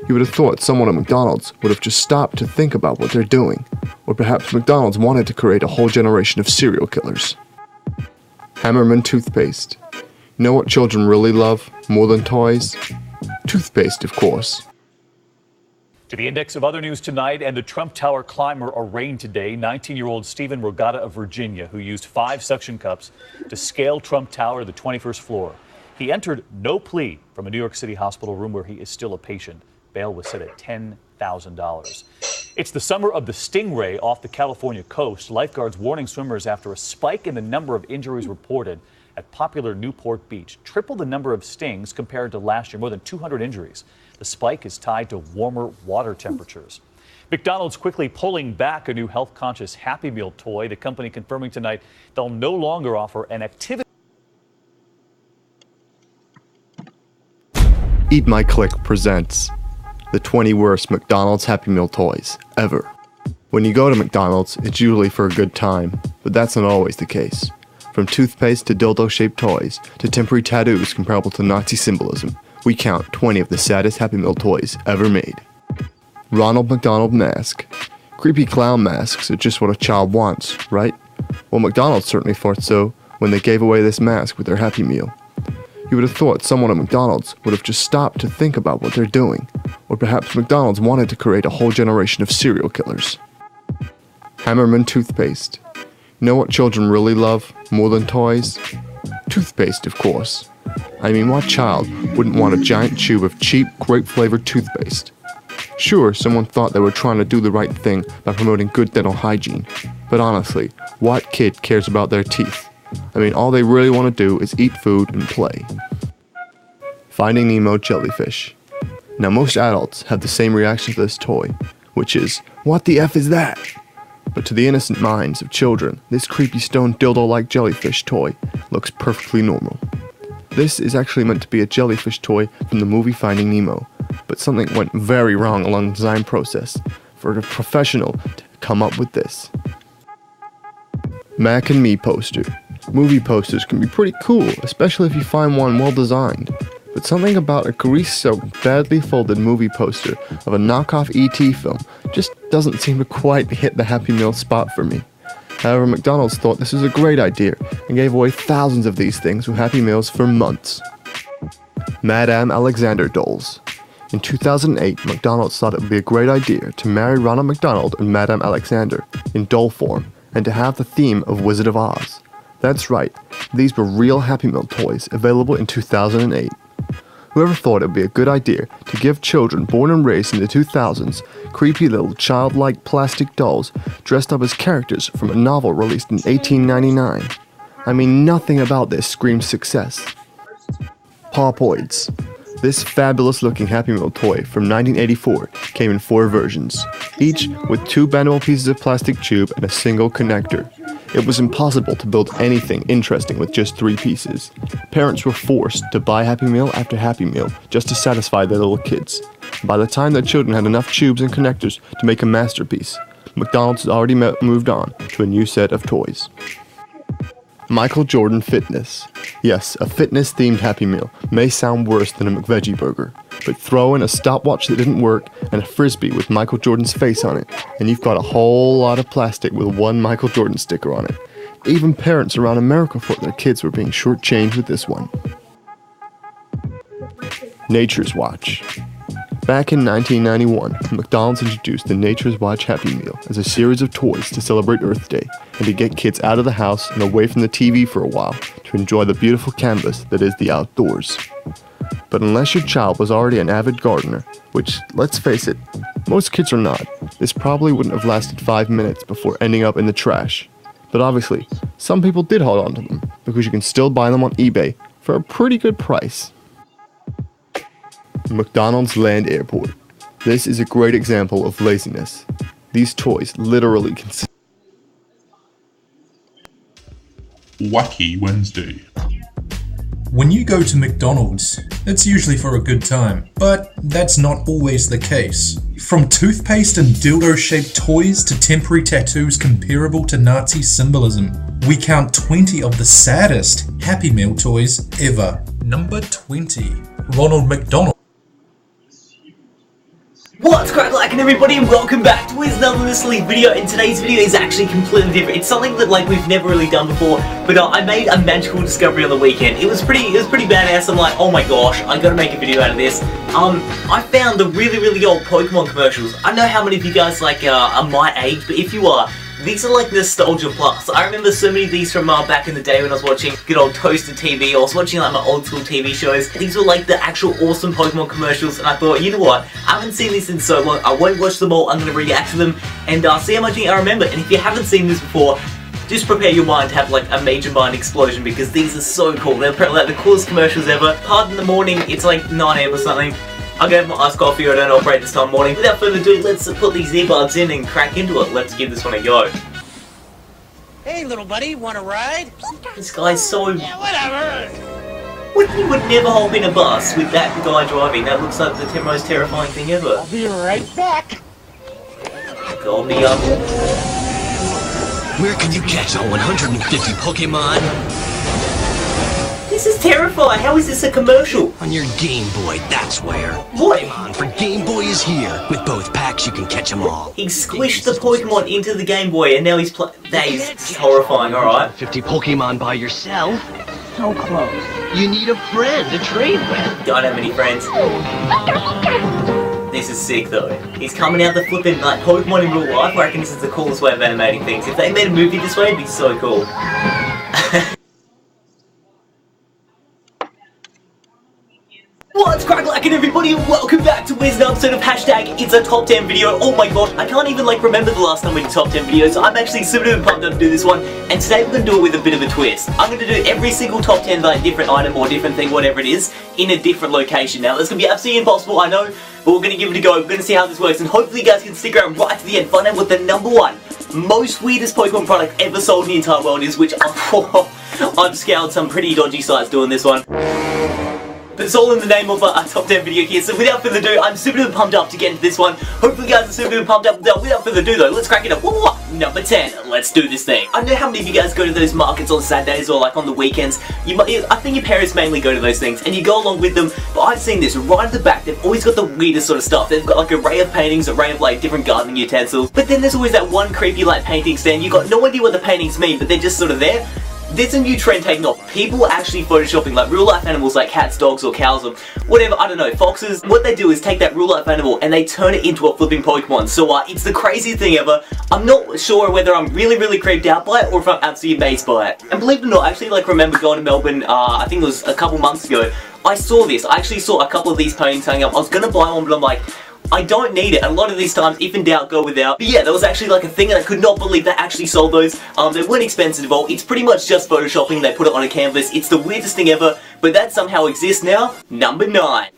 You would have thought someone at McDonald's would have just stopped to think about what they're doing, or perhaps McDonald's wanted to create a whole generation of serial killers. Hammerman toothpaste. You know what children really love more than toys? Toothpaste, of course. To the index of other news tonight, and the Trump Tower climber arraigned today, 19-year-old Stephen Rogata of Virginia, who used 5 suction cups to scale Trump Tower to the 21st floor. He entered no plea from a New York City hospital room where he is still a patient. Bail was set at $10,000. It's the summer of the stingray off the California coast. Lifeguards warning swimmers after a spike in the number of injuries reported at popular Newport Beach. Triple the number of stings compared to last year, more than 200 injuries. The spike is tied to warmer water temperatures. McDonald's quickly pulling back a new health-conscious Happy Meal toy. The company confirming tonight they'll no longer offer an activity. Eat My Click presents the 20 worst McDonald's Happy Meal toys ever. When you go to McDonald's, it's usually for a good time, but that's not always the case. From toothpaste to dildo-shaped toys to temporary tattoos comparable to Nazi symbolism, we count 20 of the saddest Happy Meal toys ever made. Ronald McDonald Mask. Creepy clown masks are just what a child wants, right? Well, McDonald's certainly thought so when they gave away this mask with their Happy Meal. You would have thought someone at McDonald's would have just stopped to think about what they're doing, or perhaps McDonald's wanted to create a whole generation of serial killers. Hammerman toothpaste. You know what children really love more than toys? Toothpaste, of course. I mean, what child wouldn't want a giant tube of cheap, grape-flavored toothpaste? Sure, someone thought they were trying to do the right thing by promoting good dental hygiene, but honestly, what kid cares about their teeth? I mean, all they really want to do is eat food and play. Finding Nemo jellyfish. Now, most adults have the same reaction to this toy, which is, what the F is that? But to the innocent minds of children, this creepy stone dildo-like jellyfish toy looks perfectly normal. This is actually meant to be a jellyfish toy from the movie Finding Nemo, but something went very wrong along the design process for a professional to come up with this. Mac and Me poster. Movie posters can be pretty cool, especially if you find one well designed. But something about a grease-soaked, badly folded movie poster of a knockoff E.T. film just doesn't seem to quite hit the Happy Meal spot for me. However, McDonald's thought this was a great idea and gave away thousands of these things with Happy Meals for months. Madame Alexander dolls. In 2008, McDonald's thought it would be a great idea to marry Ronald McDonald and Madame Alexander in doll form and to have the theme of Wizard of Oz. That's right, these were real Happy Meal toys available in 2008. Whoever thought it would be a good idea to give children born and raised in the 2000s creepy little childlike plastic dolls dressed up as characters from a novel released in 1899? I mean, nothing about this screams success. Pawpoids. This fabulous looking Happy Meal toy from 1984 came in 4 versions, each with 2 bendable pieces of plastic tube and a single connector. It was impossible to build anything interesting with just 3 pieces. Parents were forced to buy Happy Meal after Happy Meal just to satisfy their little kids. By the time their children had enough tubes and connectors to make a masterpiece, McDonald's had already moved on to a new set of toys. Michael Jordan Fitness. Yes, a fitness-themed Happy Meal may sound worse than a McVeggie burger, but throw in a stopwatch that didn't work and a frisbee with Michael Jordan's face on it, and you've got a whole lot of plastic with one Michael Jordan sticker on it. Even parents around America thought their kids were being shortchanged with this one. Nature's Watch. Back in 1991, McDonald's introduced the Nature's Watch Happy Meal as a series of toys to celebrate Earth Day and to get kids out of the house and away from the TV for a while to enjoy the beautiful canvas that is the outdoors. But unless your child was already an avid gardener, which, let's face it, most kids are not, this probably wouldn't have lasted 5 minutes before ending up in the trash. But obviously, some people did hold on to them, because you can still buy them on eBay for a pretty good price. McDonald's Land Airport. This is a great example of laziness. These toys literally consist. Wacky Wednesday. When you go to McDonald's, it's usually for a good time, but that's not always the case. From toothpaste and dildo-shaped toys to temporary tattoos comparable to Nazi symbolism, we count 20 of the saddest Happy Meal toys ever. Number 20. Ronald McDonald. What's crackalackin' everybody, and welcome back to another Mr. video. And today's video is actually completely different. It's something that we've never really done before, but I made a magical discovery on the weekend. It was pretty badass. I'm like, oh my gosh, I gotta make a video out of this. I found the really old Pokemon commercials. I know how many of you guys are my age, but if you are, these are like nostalgia plus. I remember so many of these from back in the day when I was watching good old Toaster TV. I was watching my old school TV shows. These were like the actual awesome Pokemon commercials, and I thought, you know what? I haven't seen these in so long. I won't watch them all. I'm going to react to them and see how much I remember. And if you haven't seen this before, just prepare your mind to have a major mind explosion, because these are so cool. They're the coolest commercials ever. Hard in the morning, it's like 9 AM or something. I'll go have my iced coffee. I don't operate this time of morning. Without further ado, let's put these earbuds in and crack into it. Let's give this one a go. Hey, little buddy, wanna ride? This guy's so... Yeah, whatever. You would never hop in a bus with that guy driving. That looks like the most terrifying thing ever. I'll be right back. Got me up. Where can you catch all 150 Pokemon? This is terrifying. How is this a commercial? On your Game Boy, that's where. What? Pokemon for Game Boy is here. With both packs, you can catch them all. He squished the Pokemon into the Game Boy, and now he's That is horrifying, alright. 50 Pokemon by yourself? So close. You need a friend to trade with. Don't have any friends. This is sick though. He's coming out the flipping Pokemon in real life. I reckon this is the coolest way of animating things. If they made a movie this way, it'd be so cool. What's crackalackin' everybody, and welcome back to another episode of Hashtag It's a Top 10 video. Oh my god, I can't even remember the last time we did top 10 videos. I'm actually super pumped up to do this one, and today we're going to do it with a bit of a twist. I'm going to do every single top 10 different item or different thing, whatever it is, in a different location. Now, that's going to be absolutely impossible, I know, but we're going to give it a go. We're going to see how this works, and hopefully you guys can stick around right to the end, find out what the number one most weirdest Pokemon product ever sold in the entire world is, which I've scoured some pretty dodgy sites doing this one. But it's all in the name of a top 10 video here, so without further ado, I'm super duper pumped up to get into this one. Hopefully you guys are super duper pumped up. Without further ado though, let's crack it up. Number 10, let's do this thing. I don't know how many of you guys go to those markets on Saturdays or like on the weekends. I think your parents mainly go to those things and you go along with them, but I've seen this right at the back. They've always got the weirdest sort of stuff. They've got like an array of paintings, array of like different gardening utensils, but then there's always that one creepy like painting stand. You got no idea what the paintings mean, but they're just sort of there. There's a new trend taking off. People are actually photoshopping like real life animals like cats, dogs or cows or whatever, I don't know, foxes. What they do is take that real life animal and they turn it into a flipping Pokemon. So it's the craziest thing ever. I'm not sure whether I'm really creeped out by it or if I'm absolutely amazed by it. And believe it or not, I actually like remember going to Melbourne, I think it was a couple months ago. I saw this. I actually saw a couple of these paintings hanging up. I was gonna buy one, but I'm like, I don't need it. A lot of these times, if in doubt, go without. But yeah, there was actually like a thing and I could not believe they actually sold those. They weren't expensive at all. It's pretty much just photoshopping. They put it on a canvas. It's the weirdest thing ever, but that somehow exists now. Number 9.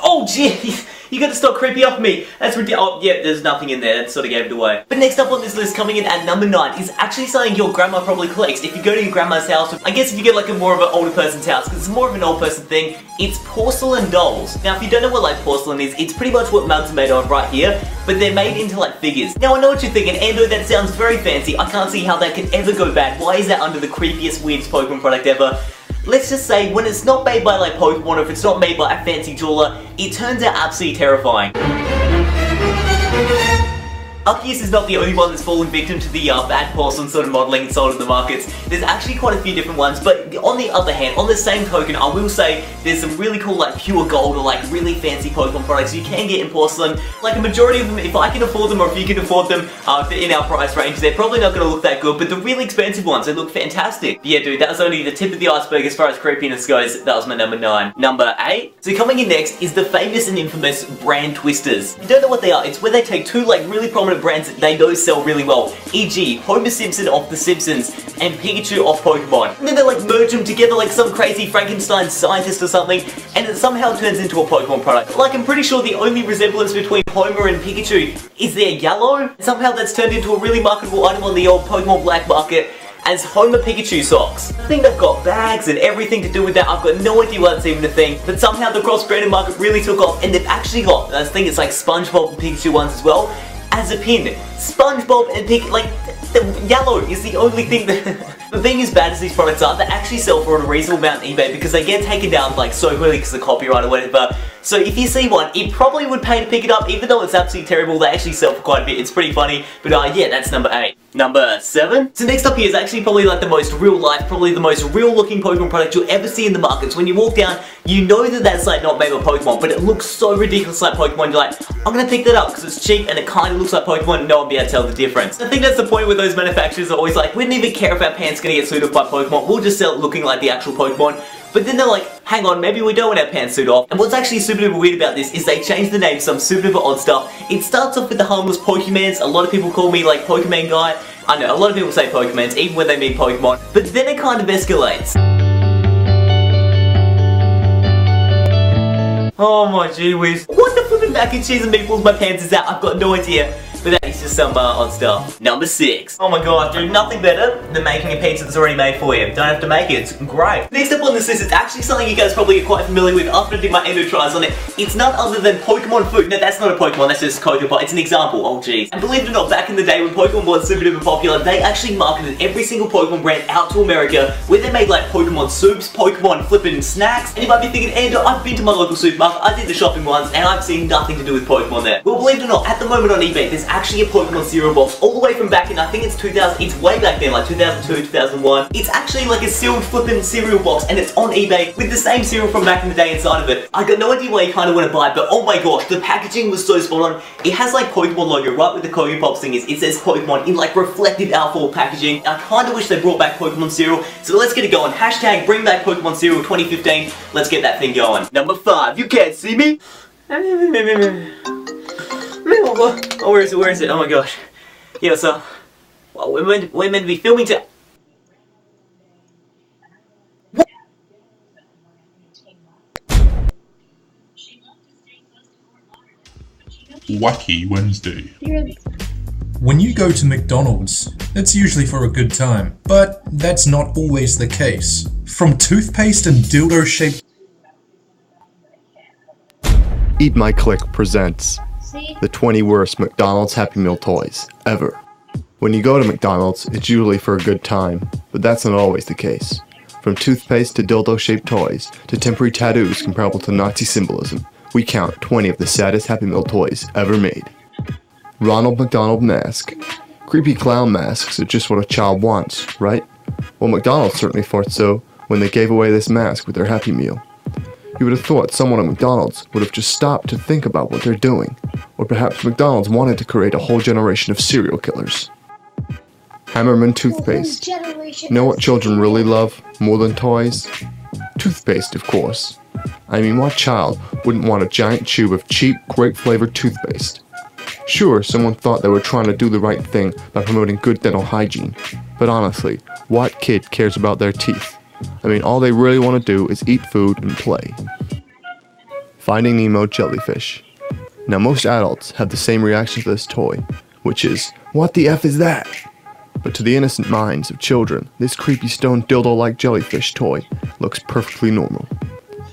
Oh jeez, you gotta stop creeping up me. That's ridiculous. Oh yeah, there's nothing in there. That sort of gave it away. But next up on this list, coming in at number 9, is actually something your grandma probably collects. If you go to your grandma's house, I guess if you get like a more of an older person's house, because it's more of an old person thing, it's porcelain dolls. Now if you don't know what like porcelain is, it's pretty much what mugs are made of right here, but they're made into like figures. Now I know what you're thinking, Ando, that sounds very fancy. I can't see how that could ever go bad. Why is that under the creepiest, weirdest Pokemon product ever? Let's just say, when it's not made by like Pokemon, or if it's not made by a fancy jeweler, it turns out absolutely terrifying. Arceus is not the only one that's fallen victim to the bad porcelain sort of modelling sold in the markets. There's actually quite a few different ones, but on the other hand, on the same token, I will say there's some really cool like pure gold or like really fancy Pokemon products you can get in porcelain. Like a majority of them, if I can afford them or if you can afford them in our price range, they're probably not going to look that good, but the really expensive ones, they look fantastic. But yeah dude, that was only the tip of the iceberg as far as creepiness goes. That was my number 9. Number 8. So coming in next is the famous and infamous brand twisters. If you don't know what they are, it's where they take two like really prominent brands that they know sell really well, e.g. Homer Simpson of The Simpsons and Pikachu of Pokemon. And then they like merge them together like some crazy Frankenstein scientist or something, and it somehow turns into a Pokemon product. Like I'm pretty sure the only resemblance between Homer and Pikachu is they're yellow. Somehow that's turned into a really marketable item on the old Pokemon black market as Homer Pikachu socks. I think they've got bags and everything to do with that. I've got no idea why that's even a thing, but somehow the cross-branded market really took off, and they've actually got, I think it's like SpongeBob and Pikachu ones as well, as a pin. SpongeBob and Pikachu, like, the yellow is the only thing that... The thing as bad as these products are, they actually sell for a reasonable amount on eBay because they get taken down like so quickly because of copyright or whatever. So if you see one, it probably would pay to pick it up, even though it's absolutely terrible. They actually sell for quite a bit. It's pretty funny. But yeah, that's number 8. Number 7. So next up here is actually probably like the most real life, probably the most real looking Pokemon product you'll ever see in the markets. When you walk down, you know that that's like not made by Pokemon, but it looks so ridiculous like Pokemon. You're like, I'm gonna pick that up because it's cheap and it kind of looks like Pokemon. No one will be able to tell the difference. I think that's the point where those manufacturers are always like, we don't even care if our pants gonna get suited off by Pokemon. We'll just sell it looking like the actual Pokemon. But then they're like, hang on, maybe we don't want our pantsuit off. And what's actually super duper weird about this is they changed the name to some super duper odd stuff. It starts off with the harmless Pokemans. A lot of people call me like Pokemon guy. I know, a lot of people say Pokemans, even when they mean Pokemon. But then it kind of escalates. Oh my gee whiz. What the flippin' mac and cheese and meatballs my pants is out? I've got no idea. But that is just some odd stuff. Number 6. Oh my gosh, dude, nothing better than making a pizza that's already made for you. Don't have to make it, it's great. Next up on this list is actually something you guys probably are quite familiar with after I did my endo tries on it. It's none other than Pokemon food. No, that's not a Pokemon, that's just Cocoa. It's an example, oh jeez. And believe it or not, back in the day when Pokemon was super duper popular, they actually marketed every single Pokemon brand out to America, where they made like Pokemon soups, Pokemon flippin' snacks. And you might be thinking, Ando, I've been to my local supermarket, I did the shopping once, and I've seen nothing to do with Pokemon there. Well, believe it or not, at the moment on eBay, there's actually a Pokemon cereal box all the way from back in, I think it's 2000, it's way back then, like 2002, 2001. It's actually like a sealed flippin' cereal box and it's on eBay with the same cereal from back in the day inside of it. I got no idea why you kind of want to buy it, but oh my gosh, the packaging was so spot on. It has like Pokemon logo right where the Cocoa Pops thing is. It says Pokemon in like reflective alpha packaging. I kind of wish they brought back Pokemon cereal, so let's get it going. Hashtag bring back Pokemon cereal 2015. Let's get that thing going. Number 5, you can't see me? Oh, where is it? Where is it? Oh my gosh. Yeah, so, well, we're meant to be filming to... Wacky Wednesday. When you go to McDonald's, it's usually for a good time, but that's not always the case. From toothpaste and dildo-shaped... Eat My Click presents the 20 worst McDonald's Happy Meal toys ever. When you go to McDonald's, it's usually for a good time, but that's not always the case. From toothpaste to dildo-shaped toys to temporary tattoos comparable to Nazi symbolism, we count 20 of the saddest Happy Meal toys ever made. Ronald McDonald Mask. Creepy clown masks are just what a child wants, right? Well, McDonald's certainly thought so when they gave away this mask with their Happy Meal. You would have thought someone at McDonald's would have just stopped to think about what they're doing, or perhaps McDonald's wanted to create a whole generation of serial killers. Hammerman toothpaste. Know what children really love more than toys? Toothpaste, of course. I mean, what child wouldn't want a giant tube of cheap, grape-flavored toothpaste? Sure, someone thought they were trying to do the right thing by promoting good dental hygiene, but honestly, what kid cares about their teeth? I mean, all they really want to do is eat food and play. Finding Nemo jellyfish. Now, most adults have the same reaction to this toy, which is, what the F is that? But to the innocent minds of children, this creepy stone dildo-like jellyfish toy looks perfectly normal.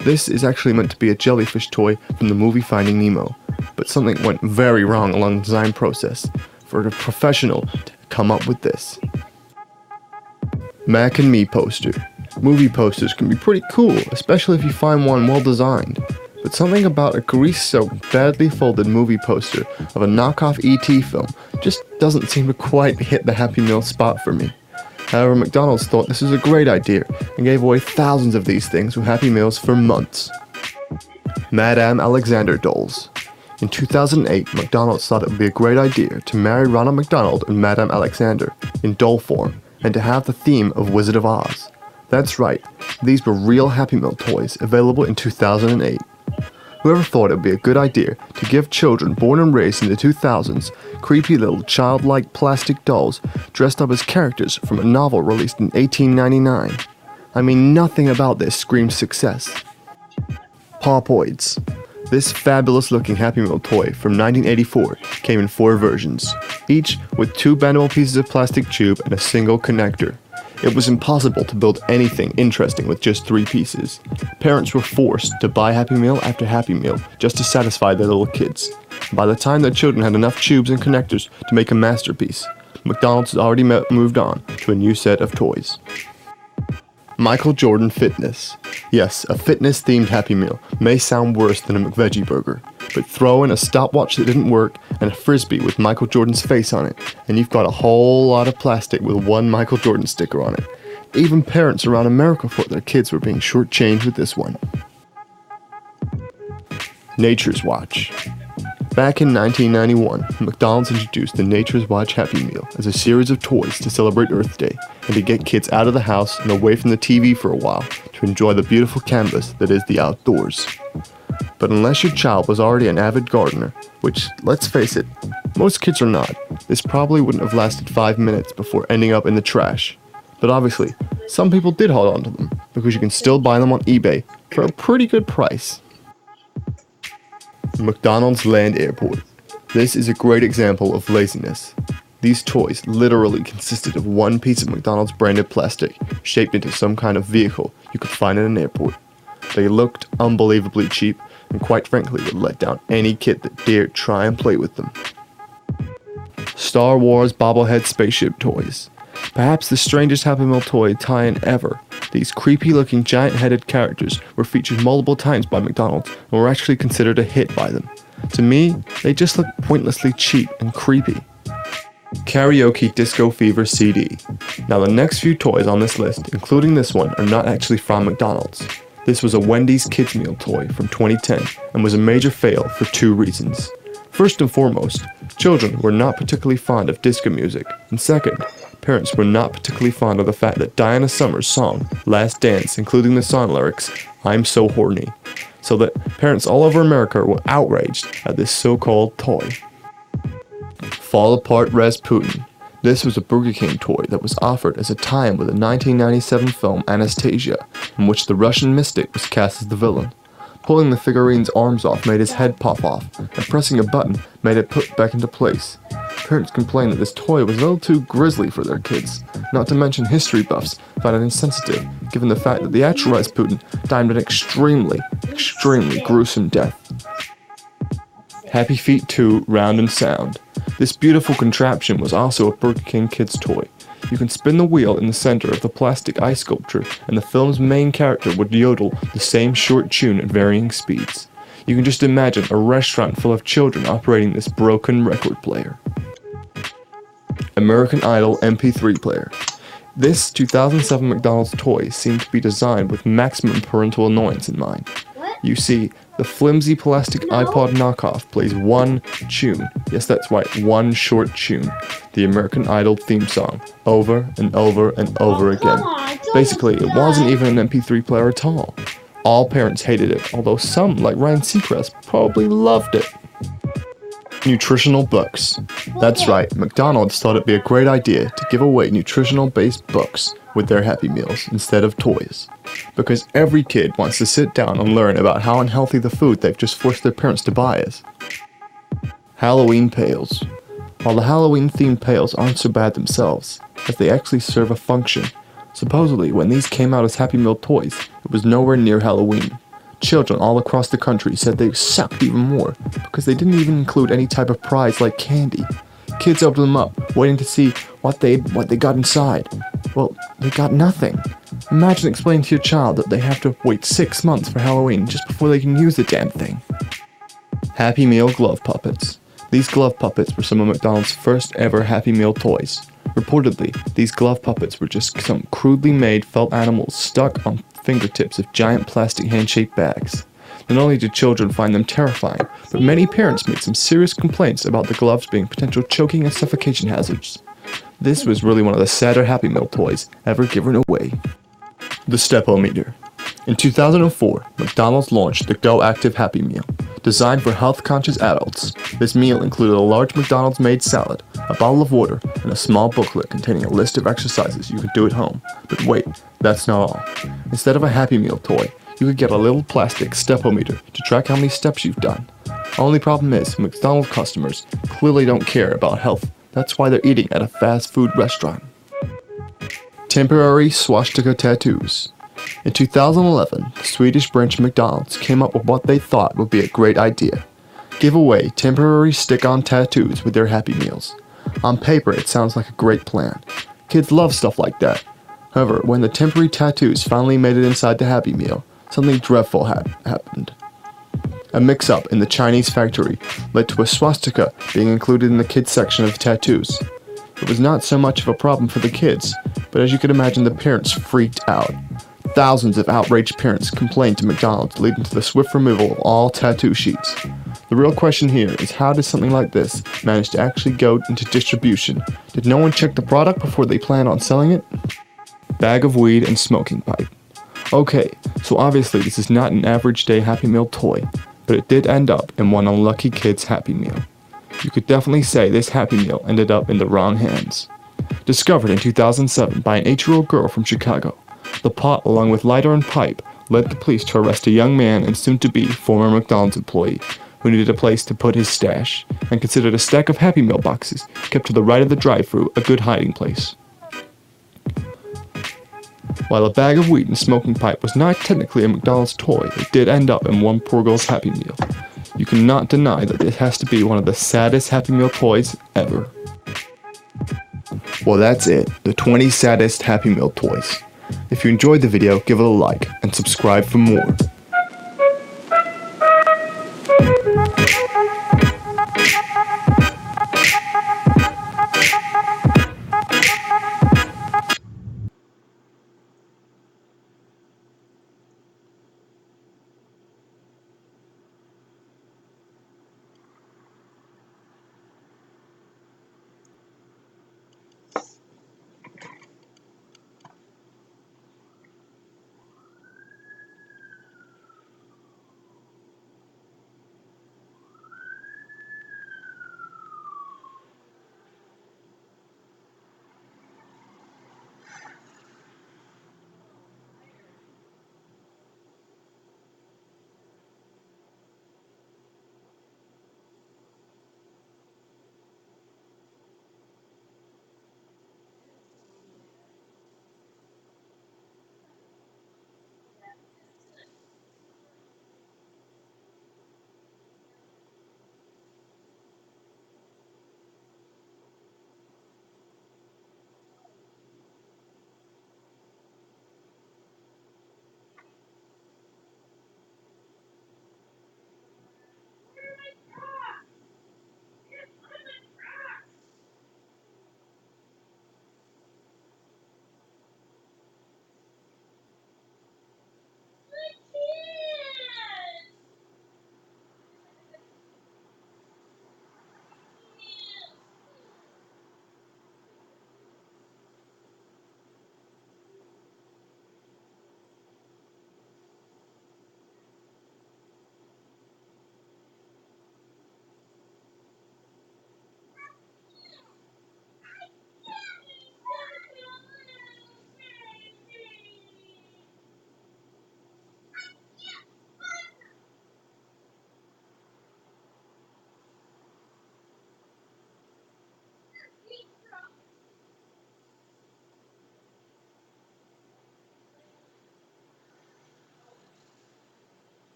This is actually meant to be a jellyfish toy from the movie Finding Nemo, but something went very wrong along the design process for a professional to come up with this. Mac and Me poster. Movie posters can be pretty cool, especially if you find one well designed, but something about a grease-soaked, badly folded movie poster of a knockoff E.T. film just doesn't seem to quite hit the Happy Meal spot for me. However, McDonald's thought this was a great idea and gave away thousands of these things with Happy Meals for months. Madame Alexander dolls. In 2008, McDonald's thought it would be a great idea to marry Ronald McDonald and Madame Alexander in doll form and to have the theme of Wizard of Oz. That's right, these were real Happy Meal toys available in 2008. Whoever thought it would be a good idea to give children born and raised in the 2000s creepy little childlike plastic dolls dressed up as characters from a novel released in 1899? I mean, nothing about this screams success. Pawpoids. This fabulous looking Happy Meal toy from 1984 came in 4 versions, each with 2 bendable pieces of plastic tube and a single connector. It was impossible to build anything interesting with just 3 pieces. Parents were forced to buy Happy Meal after Happy Meal just to satisfy their little kids. By the time their children had enough tubes and connectors to make a masterpiece, McDonald's had already moved on to a new set of toys. Michael Jordan Fitness. Yes, a fitness-themed Happy Meal may sound worse than a McVeggie burger, but throw in a stopwatch that didn't work and a frisbee with Michael Jordan's face on it, and you've got a whole lot of plastic with one Michael Jordan sticker on it. Even parents around America thought their kids were being shortchanged with this one. Nature's Watch. Back in 1991, McDonald's introduced the Nature's Watch Happy Meal as a series of toys to celebrate Earth Day and to get kids out of the house and away from the TV for a while to enjoy the beautiful canvas that is the outdoors. But unless your child was already an avid gardener, which, let's face it, most kids are not, this probably wouldn't have lasted 5 minutes before ending up in the trash. But obviously, some people did hold on to them because you can still buy them on eBay for a pretty good price. McDonald's Land Airport. This is a great example of laziness. These toys literally consisted of one piece of McDonald's branded plastic shaped into some kind of vehicle you could find in an airport. They looked unbelievably cheap and quite frankly would let down any kid that dared try and play with them. Star Wars bobblehead spaceship toys. Perhaps the strangest Happy Meal toy tie-in ever. These creepy-looking giant-headed characters were featured multiple times by McDonald's and were actually considered a hit by them. To me, they just look pointlessly cheap and creepy. Karaoke Disco Fever CD. Now the next few toys on this list, including this one, are not actually from McDonald's. This was a Wendy's Kids Meal toy from 2010 and was a major fail for 2 reasons. First and foremost, children were not particularly fond of disco music, and second, parents were not particularly fond of the fact that Diana Summer's song, Last Dance, including the song lyrics, I'm so horny, so that parents all over America were outraged at this so-called toy. Fall Apart Rasputin. This was a Burger King toy that was offered as a tie-in with a 1997 film Anastasia, in which the Russian mystic was cast as the villain. Pulling the figurine's arms off made his head pop off, and pressing a button made it put back into place. Parents complained that this toy was a little too grisly for their kids, not to mention history buffs found it insensitive, given the fact that the actual Rasputin died an extremely gruesome death. Happy Feet 2 Round and Sound. This beautiful contraption was also a Burger King Kids toy. You can spin the wheel in the center of the plastic eye sculpture, and the film's main character would yodel the same short tune at varying speeds. You can just imagine a restaurant full of children operating this broken record player. American Idol MP3 player. This 2007 McDonald's toy seemed to be designed with maximum parental annoyance in mind. You see, the flimsy plastic iPod knockoff plays one tune, yes that's right, one short tune, the American Idol theme song, over and over and over again. Basically, it wasn't even an MP3 player at all. All parents hated it, although some, like Ryan Seacrest, probably loved it. Nutritional books. That's right, McDonald's thought it'd be a great idea to give away nutritional-based books with their Happy Meals instead of toys. Because every kid wants to sit down and learn about how unhealthy the food they've just forced their parents to buy is. Halloween pails. While the Halloween-themed pails aren't so bad themselves, as they actually serve a function, supposedly when these came out as Happy Meal toys, it was nowhere near Halloween. Children all across the country said they sucked even more, because they didn't even include any type of prize like candy. Kids opened them up, waiting to see what they got inside. Well, they got nothing. Imagine explaining to your child that they have to wait 6 months for Halloween just before they can use the damn thing. Happy Meal glove puppets. These glove puppets were some of McDonald's first ever Happy Meal toys. Reportedly, these glove puppets were just some crudely made felt animals stuck on fingertips of giant plastic hand-shaped bags. Not only did children find them terrifying, but many parents made some serious complaints about the gloves being potential choking and suffocation hazards. This was really one of the sadder Happy Meal toys ever given away. The Step-O-Meter. In 2004, McDonald's launched the Go Active Happy Meal. Designed for health-conscious adults, this meal included a large McDonald's-made salad, a bottle of water, and a small booklet containing a list of exercises you could do at home. But wait, that's not all. Instead of a Happy Meal toy, you could get a little plastic Step-O-Meter to track how many steps you've done. Only problem is, McDonald's customers clearly don't care about health. That's why they're eating at a fast food restaurant. Temporary swastika tattoos. In 2011, the Swedish branch of McDonald's came up with what they thought would be a great idea. Give away temporary stick-on tattoos with their Happy Meals. On paper, it sounds like a great plan. Kids love stuff like that. However, when the temporary tattoos finally made it inside the Happy Meal, something dreadful happened. A mix-up in the Chinese factory led to a swastika being included in the kids section of the tattoos. It was not so much of a problem for the kids, but as you can imagine, the parents freaked out. Thousands of outraged parents complained to McDonald's, leading to the swift removal of all tattoo sheets. The real question here is, how did something like this manage to actually go into distribution? Did no one check the product before they planned on selling it? Bag of weed and smoking pipe. Okay, so obviously this is not an average day Happy Meal toy, but it did end up in one unlucky kid's Happy Meal. You could definitely say this Happy Meal ended up in the wrong hands. Discovered in 2007 by an 8-year-old girl from Chicago, the pot, along with lighter and pipe, led the police to arrest a young man and soon-to-be former McDonald's employee who needed a place to put his stash, and considered a stack of Happy Meal boxes kept to the right of the drive-thru a good hiding place. While a bag of weed and smoking pipe was not technically a McDonald's toy, it did end up in one poor girl's Happy Meal. You cannot deny that this has to be one of the saddest Happy Meal toys ever. Well, that's it, the 20 saddest Happy Meal toys. If you enjoyed the video, give it a like and subscribe for more.